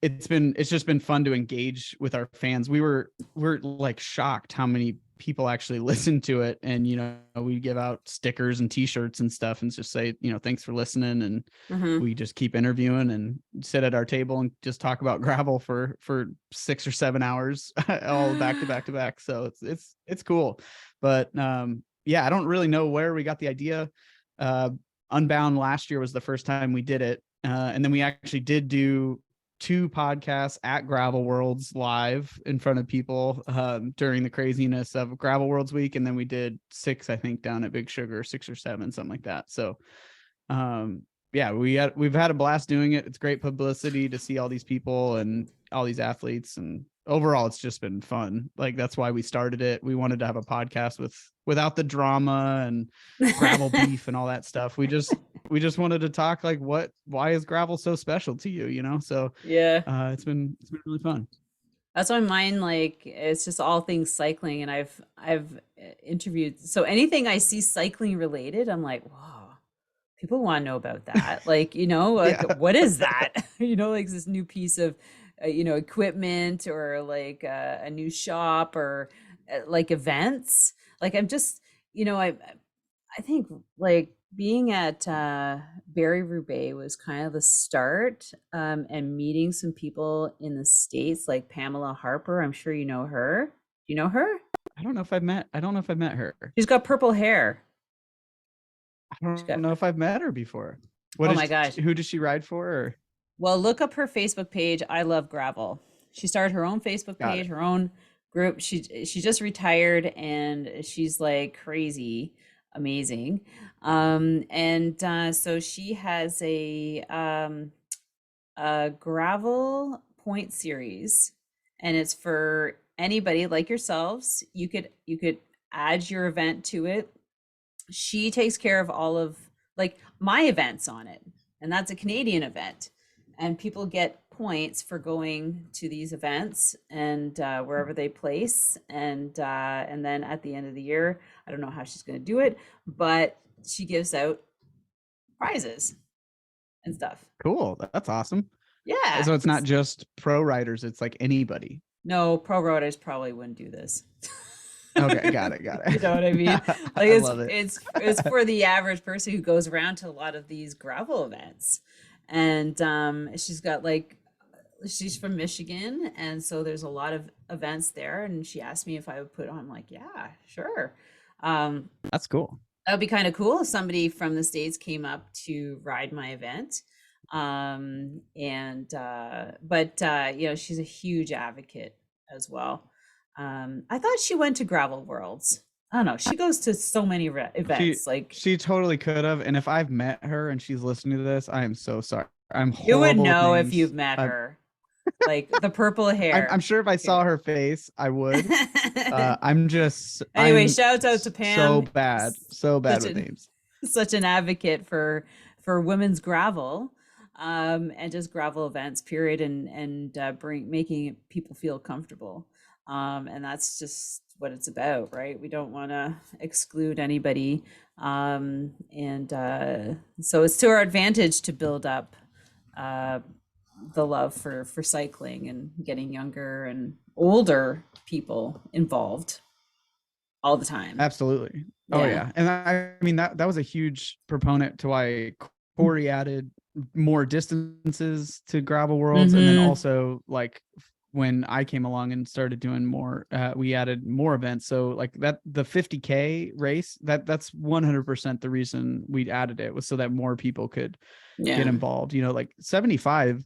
it's just been fun to engage with our fans. We're like shocked how many people actually listen to it, and we give out stickers and t-shirts and stuff and just say, thanks for listening, and Hmm. we just keep interviewing and sit at our table and just talk about gravel for 6 or 7 hours all back to back to back. So it's cool. But yeah, I don't really know where we got the idea. Unbound last year was the first time we did it, and then we actually did do 2 podcasts at Gravel Worlds live in front of people during the craziness of Gravel Worlds week, and then we did 6, I think, down at Big Sugar, 6 or 7, something like that. So yeah, we've had a blast doing it. It's great publicity to see all these people and all these athletes, and overall it's just been fun. Like that's why we started it. We wanted to have a podcast without the drama and gravel beef and all that stuff. We just wanted to talk like why is gravel so special to you, so Yeah. it's been really fun. That's why mine, like, it's just all things cycling, and I've interviewed, so anything I see cycling related, I'm like, wow, people want to know about that. Like, like Yeah. what is that? Like this new piece of equipment, or like a new shop, or like events. Like I'm just, I think like being at Barry Roubaix was kind of the start, and meeting some people in the States like Pamela Harper. I'm sure you know her. Do you know her? I don't know if I've met her. She's got purple hair. I She's don't got, know if I've met her before. oh my gosh. Who does she ride for? Or? Well, look up her Facebook page. I love gravel. She started her own Facebook Got page, it. her own group. She just retired, and she's like crazy amazing. And so she has a gravel point series, and it's for anybody like yourselves. You could add your event to it. She takes care of all of like my events on it, and that's a Canadian event, and people get points for going to these events, and wherever they place, and then at the end of the year, I don't know how she's going to do it, but she gives out prizes and stuff. Cool. That's awesome. Yeah. So it's not just pro riders, it's like anybody. No, pro riders probably wouldn't do this. Okay, got it. You know what I mean? Like I love it. it's for the average person who goes around to a lot of these gravel events. And she's got like, she's from Michigan, and so there's a lot of events there, and she asked me if I would put on. I'm like, yeah, sure. That's cool. That would be kind of cool if somebody from the States came up to ride my event. But she's a huge advocate as well. I thought she went to Gravel Worlds. I don't know. She goes to so many She events. Like, she totally could have. And if I've met her and she's listening to this, I am so sorry. I'm you would horrible with know if you've names. met her. Like the purple I'm hair. sure if I saw her face, I would. Anyway, I'm shout out to so Pam. so bad Such with an names. such an advocate for women's gravel, and just gravel events, period, and bring making people feel comfortable. And that's just what it's about, right? We don't want to exclude anybody. And so it's to our advantage to build up uh, the love for cycling and getting younger and older people involved all the time. Absolutely. Oh Yeah. yeah. And I mean that was a huge proponent to why Cory added more distances to gravel worlds. And then Mm-hmm. also like when I came along and started doing more, we added more events. So like that the 50K race, that's 100% the reason we added it, was so that more people could get Yeah. involved. You know, like 75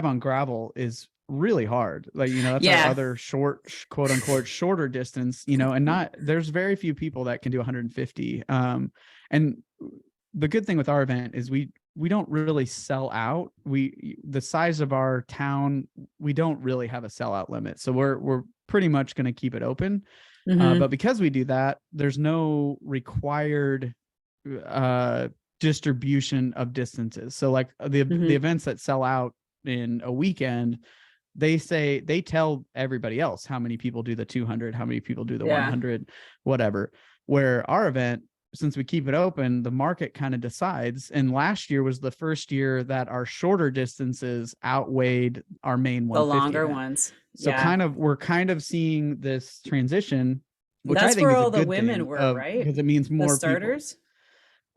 on gravel is really hard. Like, you know, that's our Yeah. other short, quote unquote, shorter distance, you know, and there's very few people that can do 150. And the good thing with our event is we don't really sell out. The size of our town, we don't really have a sellout limit. So we're pretty much going to keep it open. Mm-hmm. But because we do that, there's no required distribution of distances. So like the events that sell out in a weekend, they tell everybody else how many people do the 200, how many people do the 100, whatever. Where our event, since we keep it open, the market kind of decides. And last year was the first year that our shorter distances outweighed our main 150 the longer event. ones. So we're kind of seeing this transition, which That's I think where is a all the good women thing, were, right? because it means more the starters.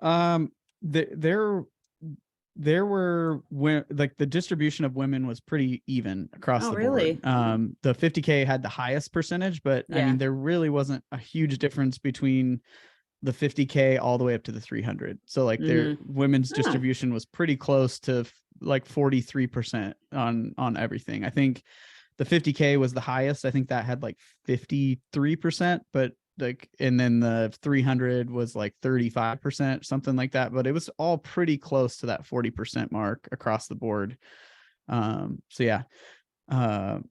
People. There were like the distribution of women was pretty even across the board. The 50K had the highest percentage, but I mean, there really wasn't a huge difference between the 50K all the way up to the 300. So like their women's distribution was pretty close to like 43% on everything. I think the 50K was the highest. I think that had like 53%, but like, and then the 300 was like 35%, something like that. But it was all pretty close to that 40% mark across the board. So yeah. But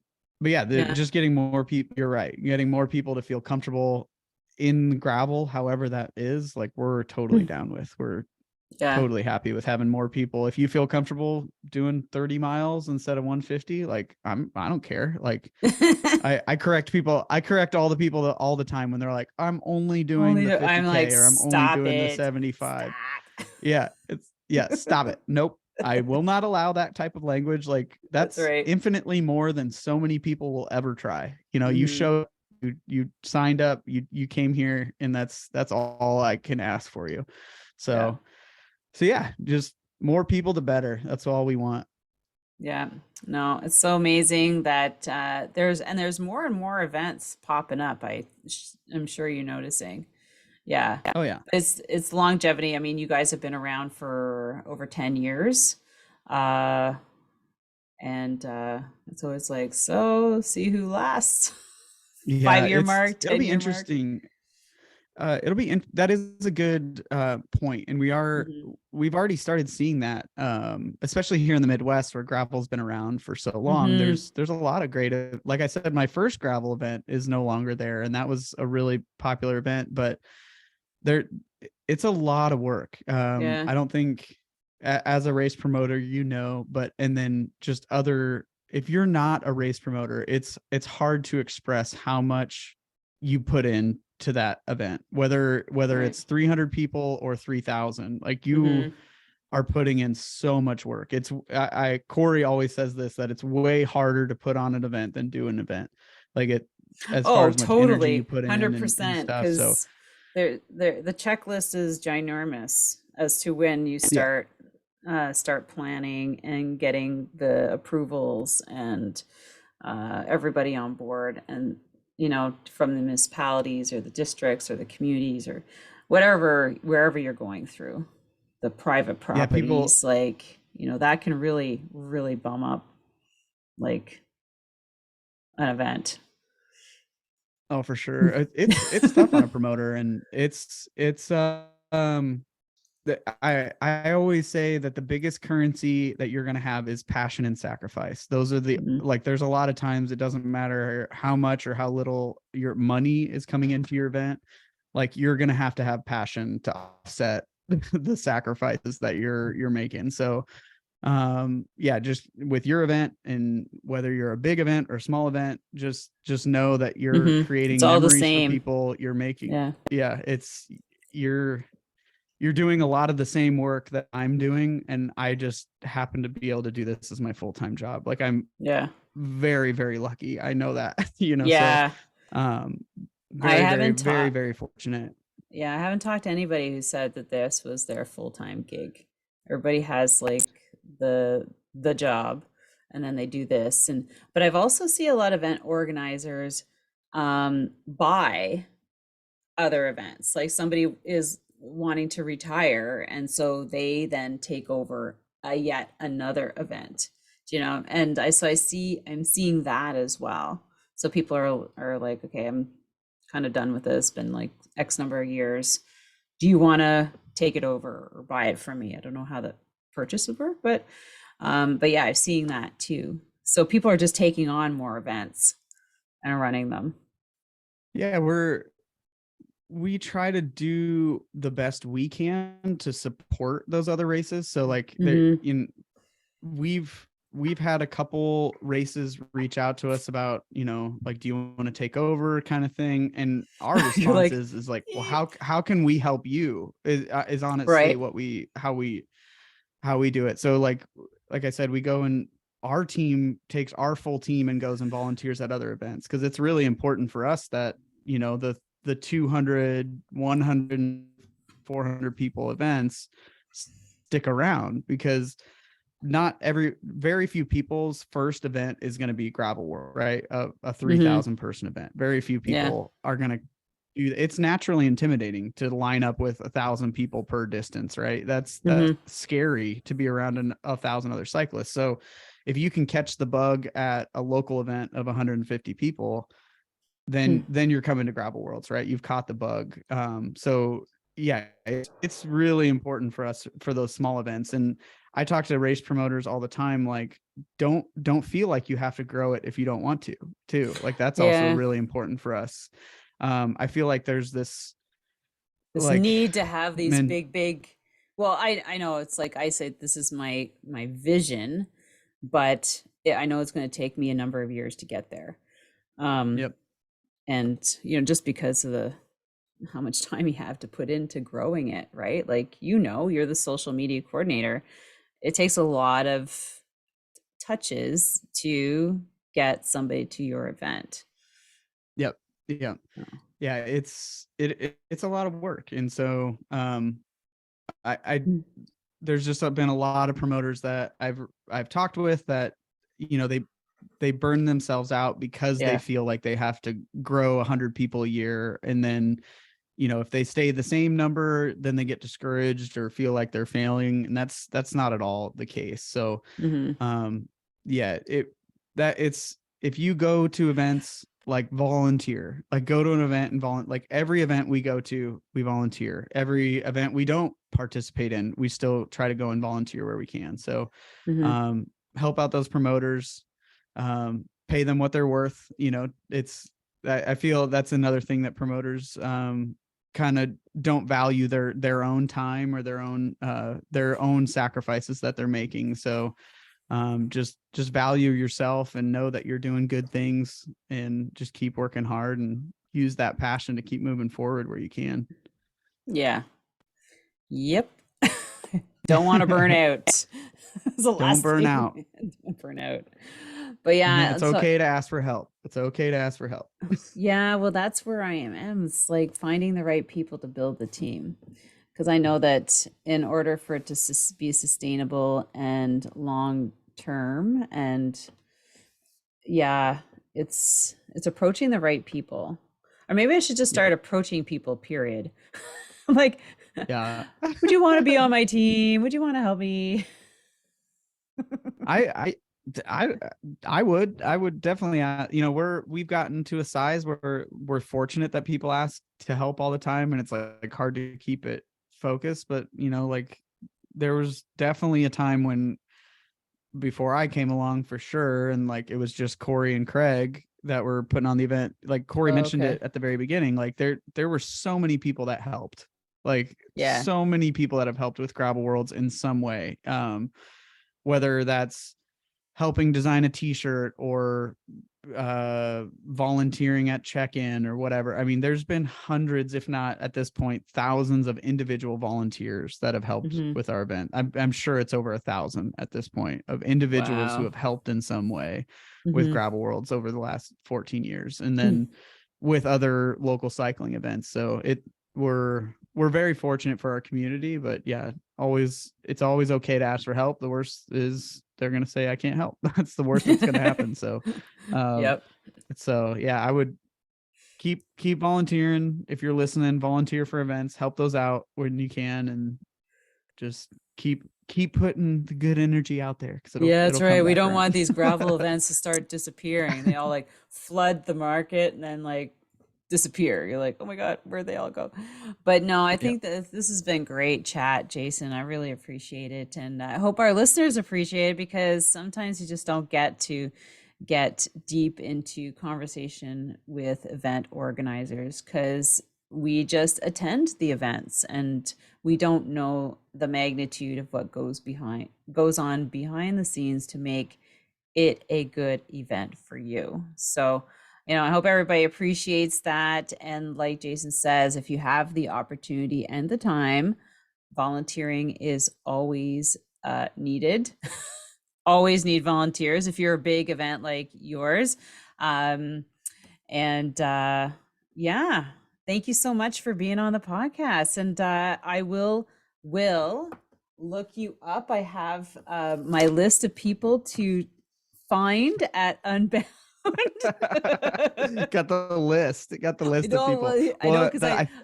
yeah, just getting more people, you're right, getting more people to feel comfortable in gravel, however that is, like we're totally down with. We're totally happy with having more people. If you feel comfortable doing 30 miles instead of 150, like I don't care. Like I correct people. I correct all the people all the time when they're like, I'm only doing the 50K, I'm like, or I'm only doing the 75. Stop it. Nope. I will not allow that type of language. Like that's right. Infinitely more than so many people will ever try. You know, you show you signed up, you came here, and that's all I can ask for you. So yeah, just more people, the better. That's all we want. Yeah, no, it's so amazing that there's more and more events popping up. I'm sure you're noticing. Yeah. Oh yeah. It's longevity. I mean, you guys have been around for over 10 years. And it's always like, so see who lasts. 5-year mark, 10-year it'll be interesting. That is a good point. And we've already started seeing that, especially here in the Midwest where gravel's been around for so long. There's a lot of great, like I said, my first gravel event is no longer there. And that was a really popular event, but it's a lot of work. I don't think as a race promoter, and then just if you're not a race promoter, it's hard to express how much you put in to that event, whether it's 300 people or 3,000. Like you are putting in so much work. It's Cory always says this, that it's way harder to put on an event than do an event. Like it, as far as much energy you put in 100%, and stuff. So the checklist is ginormous as to when you start planning and getting the approvals and everybody on board, and from the municipalities or the districts or the communities or wherever you're going through the private properties. That can really, really bum up like an event. Oh, for sure. It's tough on a promoter, and um I always say that the biggest currency that you're going to have is passion and sacrifice. Those are the like, there's a lot of times it doesn't matter how much or how little your money is coming into your event. Like, you're going to have passion to offset the sacrifices that you're making. So yeah, just with your event, and whether you're a big event or small event, just know that you're creating It's all the memories for same. people. You're making, it's you're doing a lot of the same work that I'm doing, and I just happen to be able to do this as my full-time job. Like, I'm very, very lucky. I know that, so very, very fortunate. Yeah, I haven't talked to anybody who said that this was their full-time gig. Everybody has like the job, and then they do this. But I've also seen a lot of event organizers buy other events. Like, somebody is wanting to retire, and so they then take over yet another event, and I'm seeing that as well. So people are like, okay, I'm kind of done with this, been like X number of years, do you want to take it over or buy it from me? I don't know how the purchase would work, but yeah, I'm seeing that too. So people are just taking on more events and running them. Yeah, we try to do the best we can to support those other races. So like, we've had a couple races reach out to us about, like, do you want to take over, kind of thing. And our response is like, well, how can we help you, is honestly how we do it. So like I said, we go, and our team takes our full team and goes and volunteers at other events, because it's really important for us that, the 200, 100, 400 people events stick around, because very few people's first event is going to be Gravel World, right? A 3,000 person event. Very few people are going to do. It's naturally intimidating to line up with 1,000 people per distance, right? That's scary to be around 1,000 other cyclists. So if you can catch the bug at a local event of 150 people, then you're coming to Gravel Worlds, right? You've caught the bug. So yeah, it's really important for us for those small events. And I talk to race promoters all the time, like, don't feel like you have to grow it if you don't want to, too. Like, that's also really important for us. I feel like there's this like need to have these big, well, I know it's like, I say, this is my vision, but I know it's going to take me a number of years to get there. And, just because of how much time you have to put into growing it, right? Like, you're the social media coordinator. It takes a lot of touches to get somebody to your event. Yeah. It's a lot of work. And so, there's just been a lot of promoters that I've talked with that, they burn themselves out because they feel like they have to grow 100 people a year. And then, if they stay the same number, then they get discouraged or feel like they're failing. And that's not at all the case. So, if you go to events, like, volunteer, like, go to an event and volunteer. Like, every event we go to, we volunteer. Every event we don't participate in, we still try to go and volunteer where we can. So, help out those promoters, pay them what they're worth. I feel that's another thing that promoters kind of don't value their own time or their own sacrifices that they're making. So just value yourself and know that you're doing good things, and just keep working hard and use that passion to keep moving forward where you can. Yep. Don't want to burn out. Don't burn out. Don't burn out. But yeah, it's okay to ask for help. It's okay to ask for help. Yeah, well, that's where I am. It's like finding the right people to build the team, because I know that in order for it to be sustainable and long term, and it's approaching the right people. Or maybe I should just start approaching people, period. Like, would you want to be on my team? Would you want to help me? I would definitely, we've gotten to a size where we're fortunate that people ask to help all the time, and it's like hard to keep it focused. But like there was definitely a time when, before I came along for sure, and like it was just Cory and Craig that were putting on the event. Like Cory mentioned it at the very beginning, like there were so many people that helped, like so many people that have helped with Gravel Worlds in some way, whether that's helping design a t-shirt or volunteering at check-in or whatever. I mean, there's been hundreds, if not at this point thousands, of individual volunteers that have helped with our event. I'm sure it's over 1,000 at this point of individuals who have helped in some way with Gravel Worlds over the last 14 years, and then with other local cycling events. So we're very fortunate for our community, but yeah, it's always okay to ask for help. The worst is they're going to say, I can't help. That's the worst that's going to happen. So, so yeah, I would keep volunteering. If you're listening, volunteer for events, help those out when you can, and just keep putting the good energy out there. That's right. We don't want these gravel events to start disappearing. They all like flood the market and then like disappear. You're like, oh my God, where'd they all go? But no, I think that this has been great chat, Jason. I really appreciate it. And I hope our listeners appreciate it, because sometimes you just don't get to get deep into conversation with event organizers, because we just attend the events and we don't know the magnitude of what goes on behind the scenes to make it a good event for you. So I hope everybody appreciates that. And like Jason says, if you have the opportunity and the time, volunteering is always needed. Always need volunteers if you're a big event like yours. Thank you so much for being on the podcast. And I will look you up. I have my list of people to find at Unbound. Got the list of people.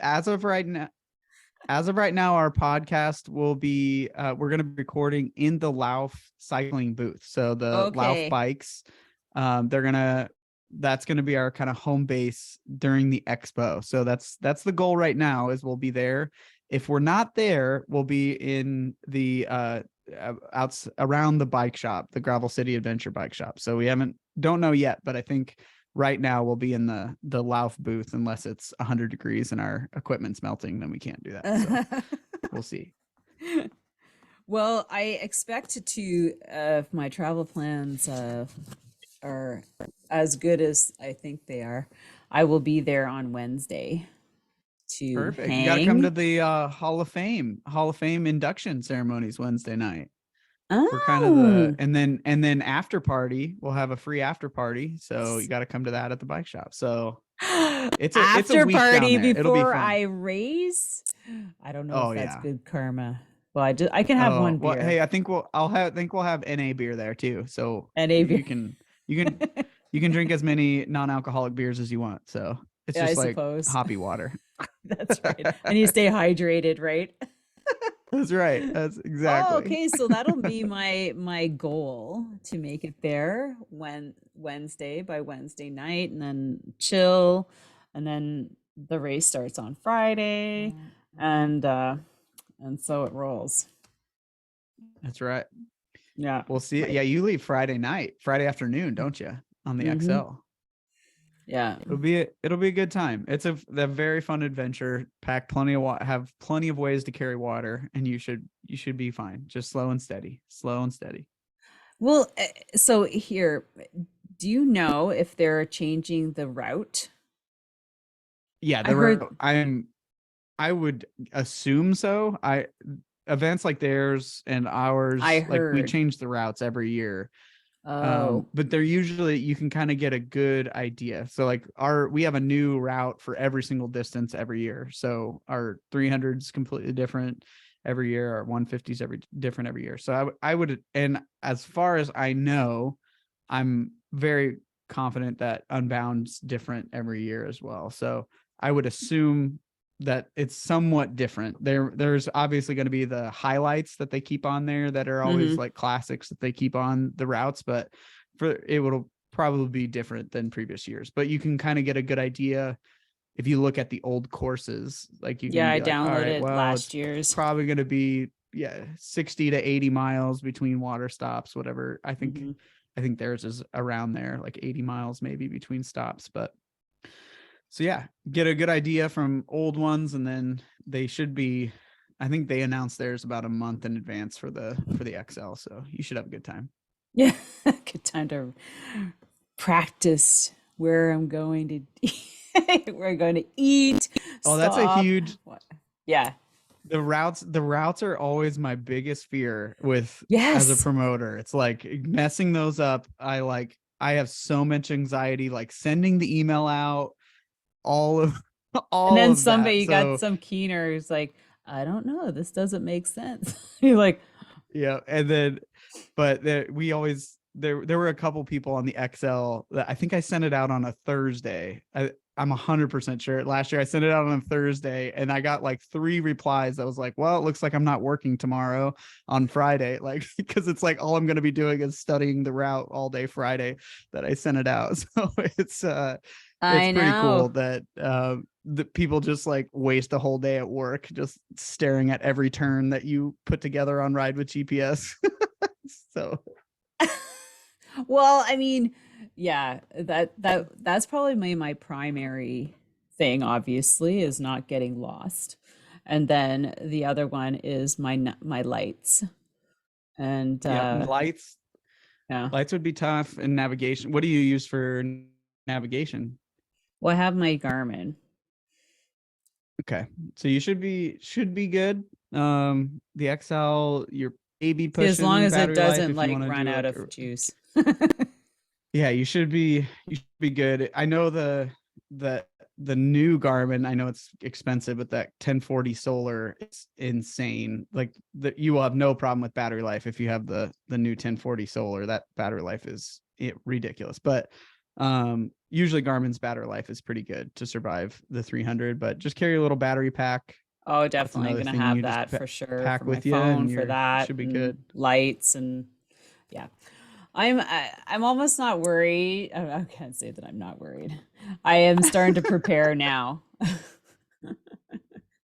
As of right now, our podcast will be we're going to be recording in the Lauf cycling booth. So the Lauf bikes, that's going to be our kind of home base during the expo. So that's the goal right now, is we'll be there. If we're not there, we'll be in the around the bike shop, the Gravel City Adventure bike shop. So don't know yet, but I think right now we'll be in the Lauf booth, unless it's 100 degrees and our equipment's melting, then we can't do that. So we'll see. Well, I expect to, if my travel plans are as good as I think they are, I will be there on Wednesday. Perfect. Hang. You got to come to the Hall of Fame induction ceremonies Wednesday night. We're kind of and then after party, we'll have a free after party. So you got to come to that at the bike shop. So it's a week party down there. before I race. I don't know if that's good karma. Well, I can have one beer. Well, hey, I think we'll have NA beer there too. So NA beer. You can drink as many non-alcoholic beers as you want. So it's just like hoppy water. That's right. And you stay hydrated, right? That's right. That's exactly. Oh, okay. So that'll be my goal, to make it there Wednesday night, and then chill, and then the race starts on Friday, and so it rolls. That's right. Yeah. We'll see. Yeah, you leave Friday afternoon, don't you? On the XL. Yeah, it'll be a good time. It's a very fun adventure. Pack plenty of have plenty of ways to carry water, and you should be fine. Just slow and steady. Well, so here, do you know if they're changing the route? Yeah, I would assume so. Events like theirs and ours, we change the routes every year. But they're usually, you can kind of get a good idea. So like we have a new route for every single distance every year. So our 300's completely different every year. Our 150's different every year. So I would, and as far as I know, I'm very confident that Unbound's different every year as well. So I would assume that it's somewhat different. There's obviously going to be the highlights that they keep on there that are always like classics that they keep on the routes, but it will probably be different than previous years. But you can kind of get a good idea if you look at the old courses. Like you can I be like, all right, downloaded well, last year's. probably going to be 60 to 80 miles between water stops, whatever. I think theirs is around there, like 80 miles maybe between stops. But so yeah, get a good idea from old ones, and then they should be, I think they announced theirs about a month in advance for the XL, so you should have a good time. Yeah, good time to practice where I'm going to we're going to eat. Oh, that's a huge yeah. The routes are always my biggest fear with Yes. as a promoter. It's like messing those up. I have so much anxiety, like sending the email out, all and then of somebody that. got some keener who's like, I don't know, this doesn't make sense. You're like, yeah. And then but there were a couple people on the XL that I think I sent it out on a Thursday. I'm 100% sure. Last year I sent it out on a Thursday and I got like 3 replies. I was like, well, it looks like I'm not working tomorrow on Friday. Like, because it's like all I'm going to be doing is studying the route all day Friday that I sent it out. So it's pretty cool that the people just like waste a whole day at work just staring at every turn that you put together on Ride with GPS. So well, I mean, yeah, that's probably my primary thing, obviously, is not getting lost. And then the other one is my lights. And lights would be tough. And navigation, what do you use for navigation? Well, I have my Garmin. Okay, so you should be good. The XL, your AB pushing, as long as it doesn't like run out of juice. Yeah, you should be good. I know the new Garmin, I know it's expensive, but that 1040 solar, it's insane. Like you will have no problem with battery life if you have the new 1040 solar. That battery life is ridiculous. But usually Garmin's battery life is pretty good to survive the 300, but just carry a little battery pack. Oh, definitely gonna have that for sure. Pack for with my you phone, and for that should be good. Lights and yeah. I'm almost not worried. I can't say that I'm not worried. I am starting to prepare now.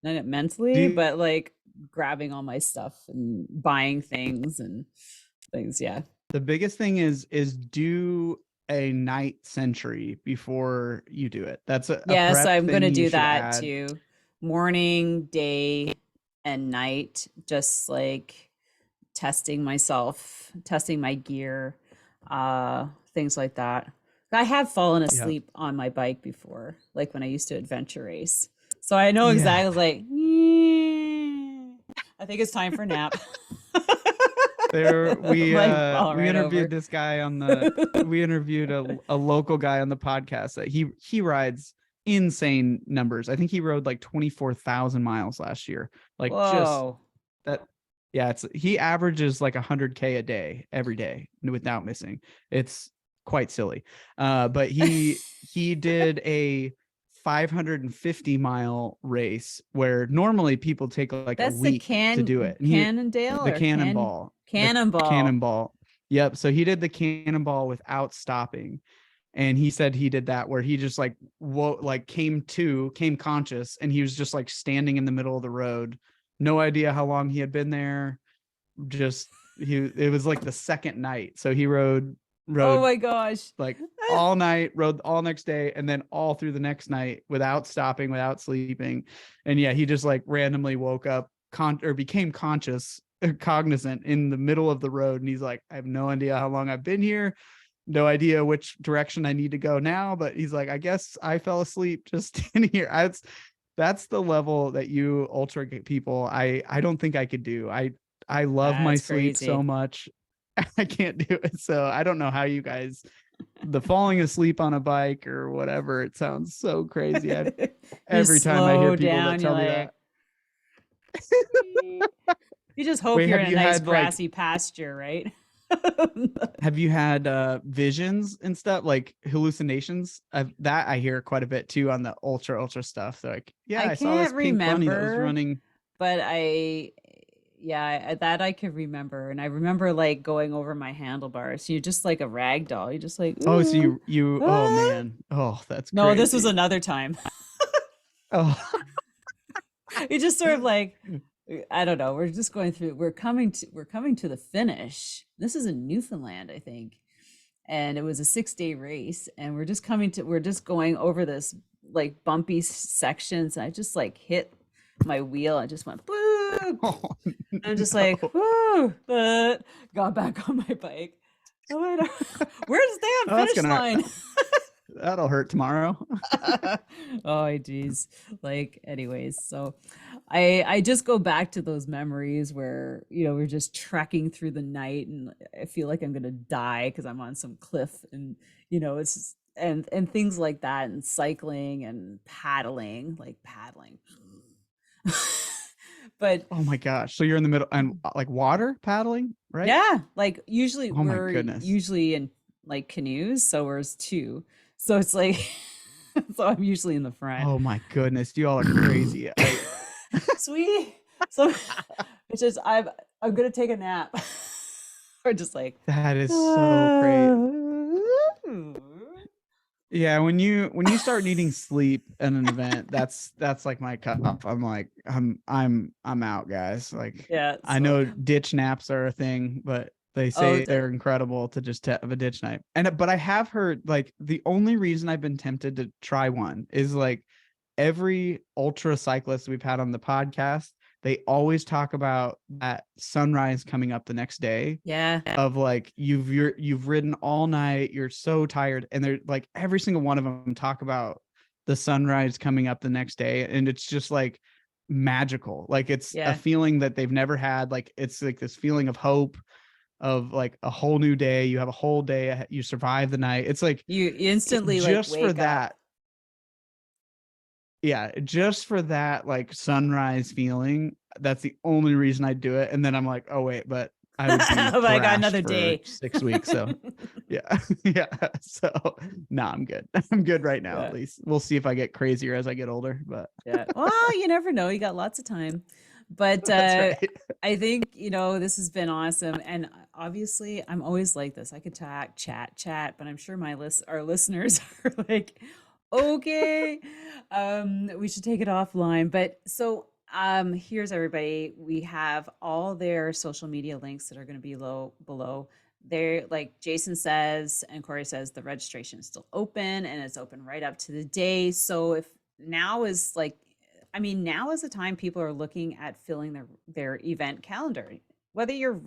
Not mentally, but like grabbing all my stuff and buying things and things. Yeah. The biggest thing is do a night sentry before you do it. That's so I'm going to do that too. Morning, day, and night. Just like testing myself, testing my gear, things like that. I have fallen asleep on my bike before, like when I used to adventure race. So I know exactly like, I think it's time for a nap. We interviewed this guy we interviewed a local guy on the podcast that he rides insane numbers. I think he rode like 24,000 miles last year. Like Whoa. just that. Yeah, he averages like 100K a day every day without missing. It's quite silly. But he did a 550-mile race where normally people take like a week to do it. Cannonball. Yep. So he did the cannonball without stopping. And he said he did that where he just like came conscious, and he was just like standing in the middle of the road. No idea how long he had been there. It was like the second night. So he rode oh my gosh, like all night, rode all next day, and then all through the next night without stopping, without sleeping. And yeah, he just like randomly woke up or became cognizant in the middle of the road. And he's like, I have no idea how long I've been here. No idea which direction I need to go now. But he's like, I guess I fell asleep just standing here. That's the level that you ultra people, I don't think I could do. I love my sleep so much. I can't do it. So I don't know how you guys, the falling asleep on a bike or whatever, it sounds so crazy. Every time I hear people that tell me that. You just hope you're in a nice grassy pasture, right? Have you had visions and stuff, like hallucinations? That I hear quite a bit too on the ultra stuff. They're like, yeah, I I saw this can't pink bunny that was remember, running. but that I could remember. And I remember like going over my handlebars. You're just like a rag doll. You're just like, Oh, so ooh, oh ah. man. Oh, that's No, this was crazy. another time. Oh. You just sort of like, I don't know. We're coming to the finish. This is in Newfoundland, I think. And it was a 6-day race. And we're just going over this like bumpy sections. And I just like hit my wheel. I just went, boop. Oh, I'm just no. like, whoo, but got back on my bike. Oh, where's the damn Oh, finish line? That'll hurt tomorrow. Oh, geez. Like, anyways, so I just go back to those memories where, we're just trekking through the night and I feel like I'm gonna die because I'm on some cliff and it's just, and things like that, and cycling and paddling. But Oh my gosh. So you're in the middle and like water paddling, right? yeah, like usually Oh my we're goodness. usually in like canoes, so we're two. So it's like so I'm usually in the front. Oh my goodness. You all are crazy. Sweet. So it's just I'm gonna take a nap. Or just like That is so great. Yeah, when you start needing sleep at an event, that's like my cutoff. I'm like, I'm out, guys. Like, yeah. I know ditch naps are a thing, but they say they're incredible to just have a ditch nap. But I have heard, like, the only reason I've been tempted to try one is like every ultra cyclist we've had on the podcast, they always talk about that sunrise coming up the next day. Yeah. Of like you've ridden all night, you're so tired, and they're like every single one of them talk about the sunrise coming up the next day, and it's just like magical. Like it's a feeling that they've never had. Like it's like this feeling of hope, of like a whole new day. You have a whole day, you survive the night. It's like you instantly just like for wake that. up. Yeah, just for that like sunrise feeling, that's the only reason I do it. And then I'm like, oh wait, but I would be Oh my God, another for day. 6 weeks. So yeah. Yeah. So no, I'm good. I'm good right now. At least we'll see if I get crazier as I get older, but yeah. Well, you never know. You got lots of time. But that's right. I think, this has been awesome. And obviously I'm always like this. I could talk, chat, but I'm sure our listeners are like, okay, we should take it offline. But so here's everybody. We have all their social media links that are going to be below. They're like Jason says and Cory says, the registration is still open and it's open right up to the day. So if now is the time people are looking at filling their event calendar. Whether you're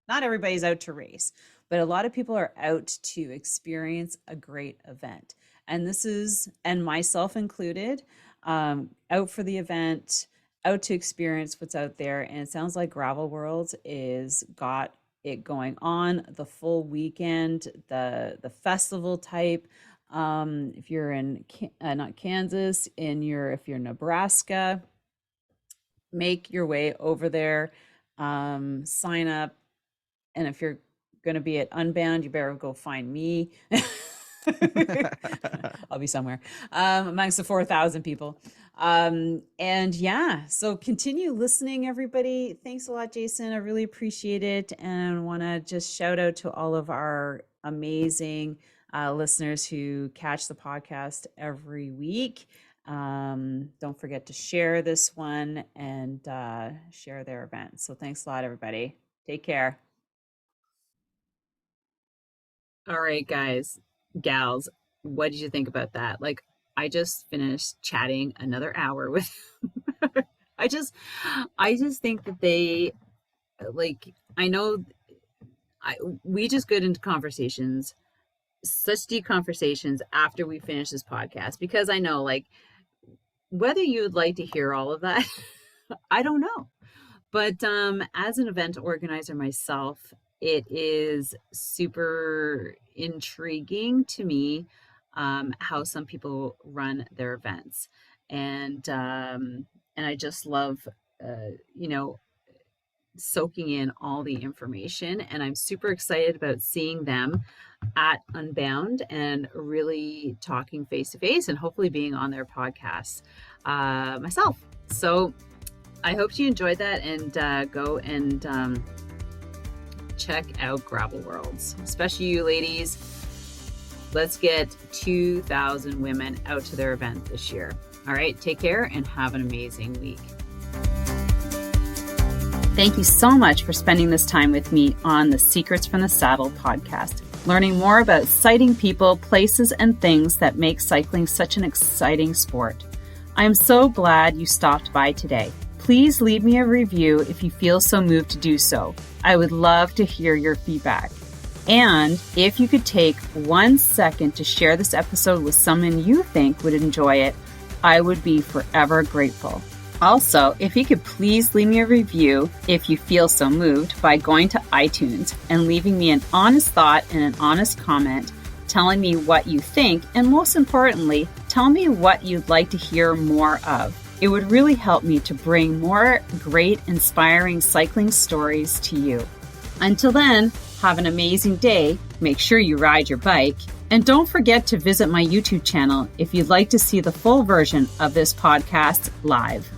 not everybody's out to race, but a lot of people are out to experience a great event. And and myself included, out for the event, out to experience what's out there. And it sounds like Gravel World is got it going on the full weekend, the festival type. If you're in not Kansas, if you're Nebraska, make your way over there, sign up. And if you're going to be at Unbound, you better go find me. I'll be somewhere amongst the 4,000 people. So continue listening, everybody. Thanks a lot, Jason. I really appreciate it. And I want to just shout out to all of our amazing listeners who catch the podcast every week. Don't forget to share this one and share their event. So thanks a lot, everybody. Take care. All right, guys, gals, what did you think about that? Like, I just finished chatting another hour with I just think that they like, I know we just get into conversations, such deep conversations after we finish this podcast, because I know, like, whether you'd like to hear all of that, I don't know. But as an event organizer myself, it is super intriguing to me how some people run their events, and I just love, soaking in all the information, and I'm super excited about seeing them at Unbound and really talking face to face and hopefully being on their podcast myself. So I hope you enjoyed that, and go and check out Gravel Worlds, especially you ladies. Let's get 2,000 women out to their event this year. All right, take care and have an amazing week. Thank you so much for spending this time with me on the Secrets from the Saddle podcast, learning more about sighting people, places, and things that make cycling such an exciting sport. I am so glad you stopped by today. Please leave me a review if you feel so moved to do so. I would love to hear your feedback. And if you could take 1 second to share this episode with someone you think would enjoy it, I would be forever grateful. Also, if you could please leave me a review if you feel so moved by going to iTunes and leaving me an honest thought and an honest comment, telling me what you think, and most importantly, tell me what you'd like to hear more of. It would really help me to bring more great, inspiring cycling stories to you. Until then, have an amazing day. Make sure you ride your bike. And don't forget to visit my YouTube channel if you'd like to see the full version of this podcast live.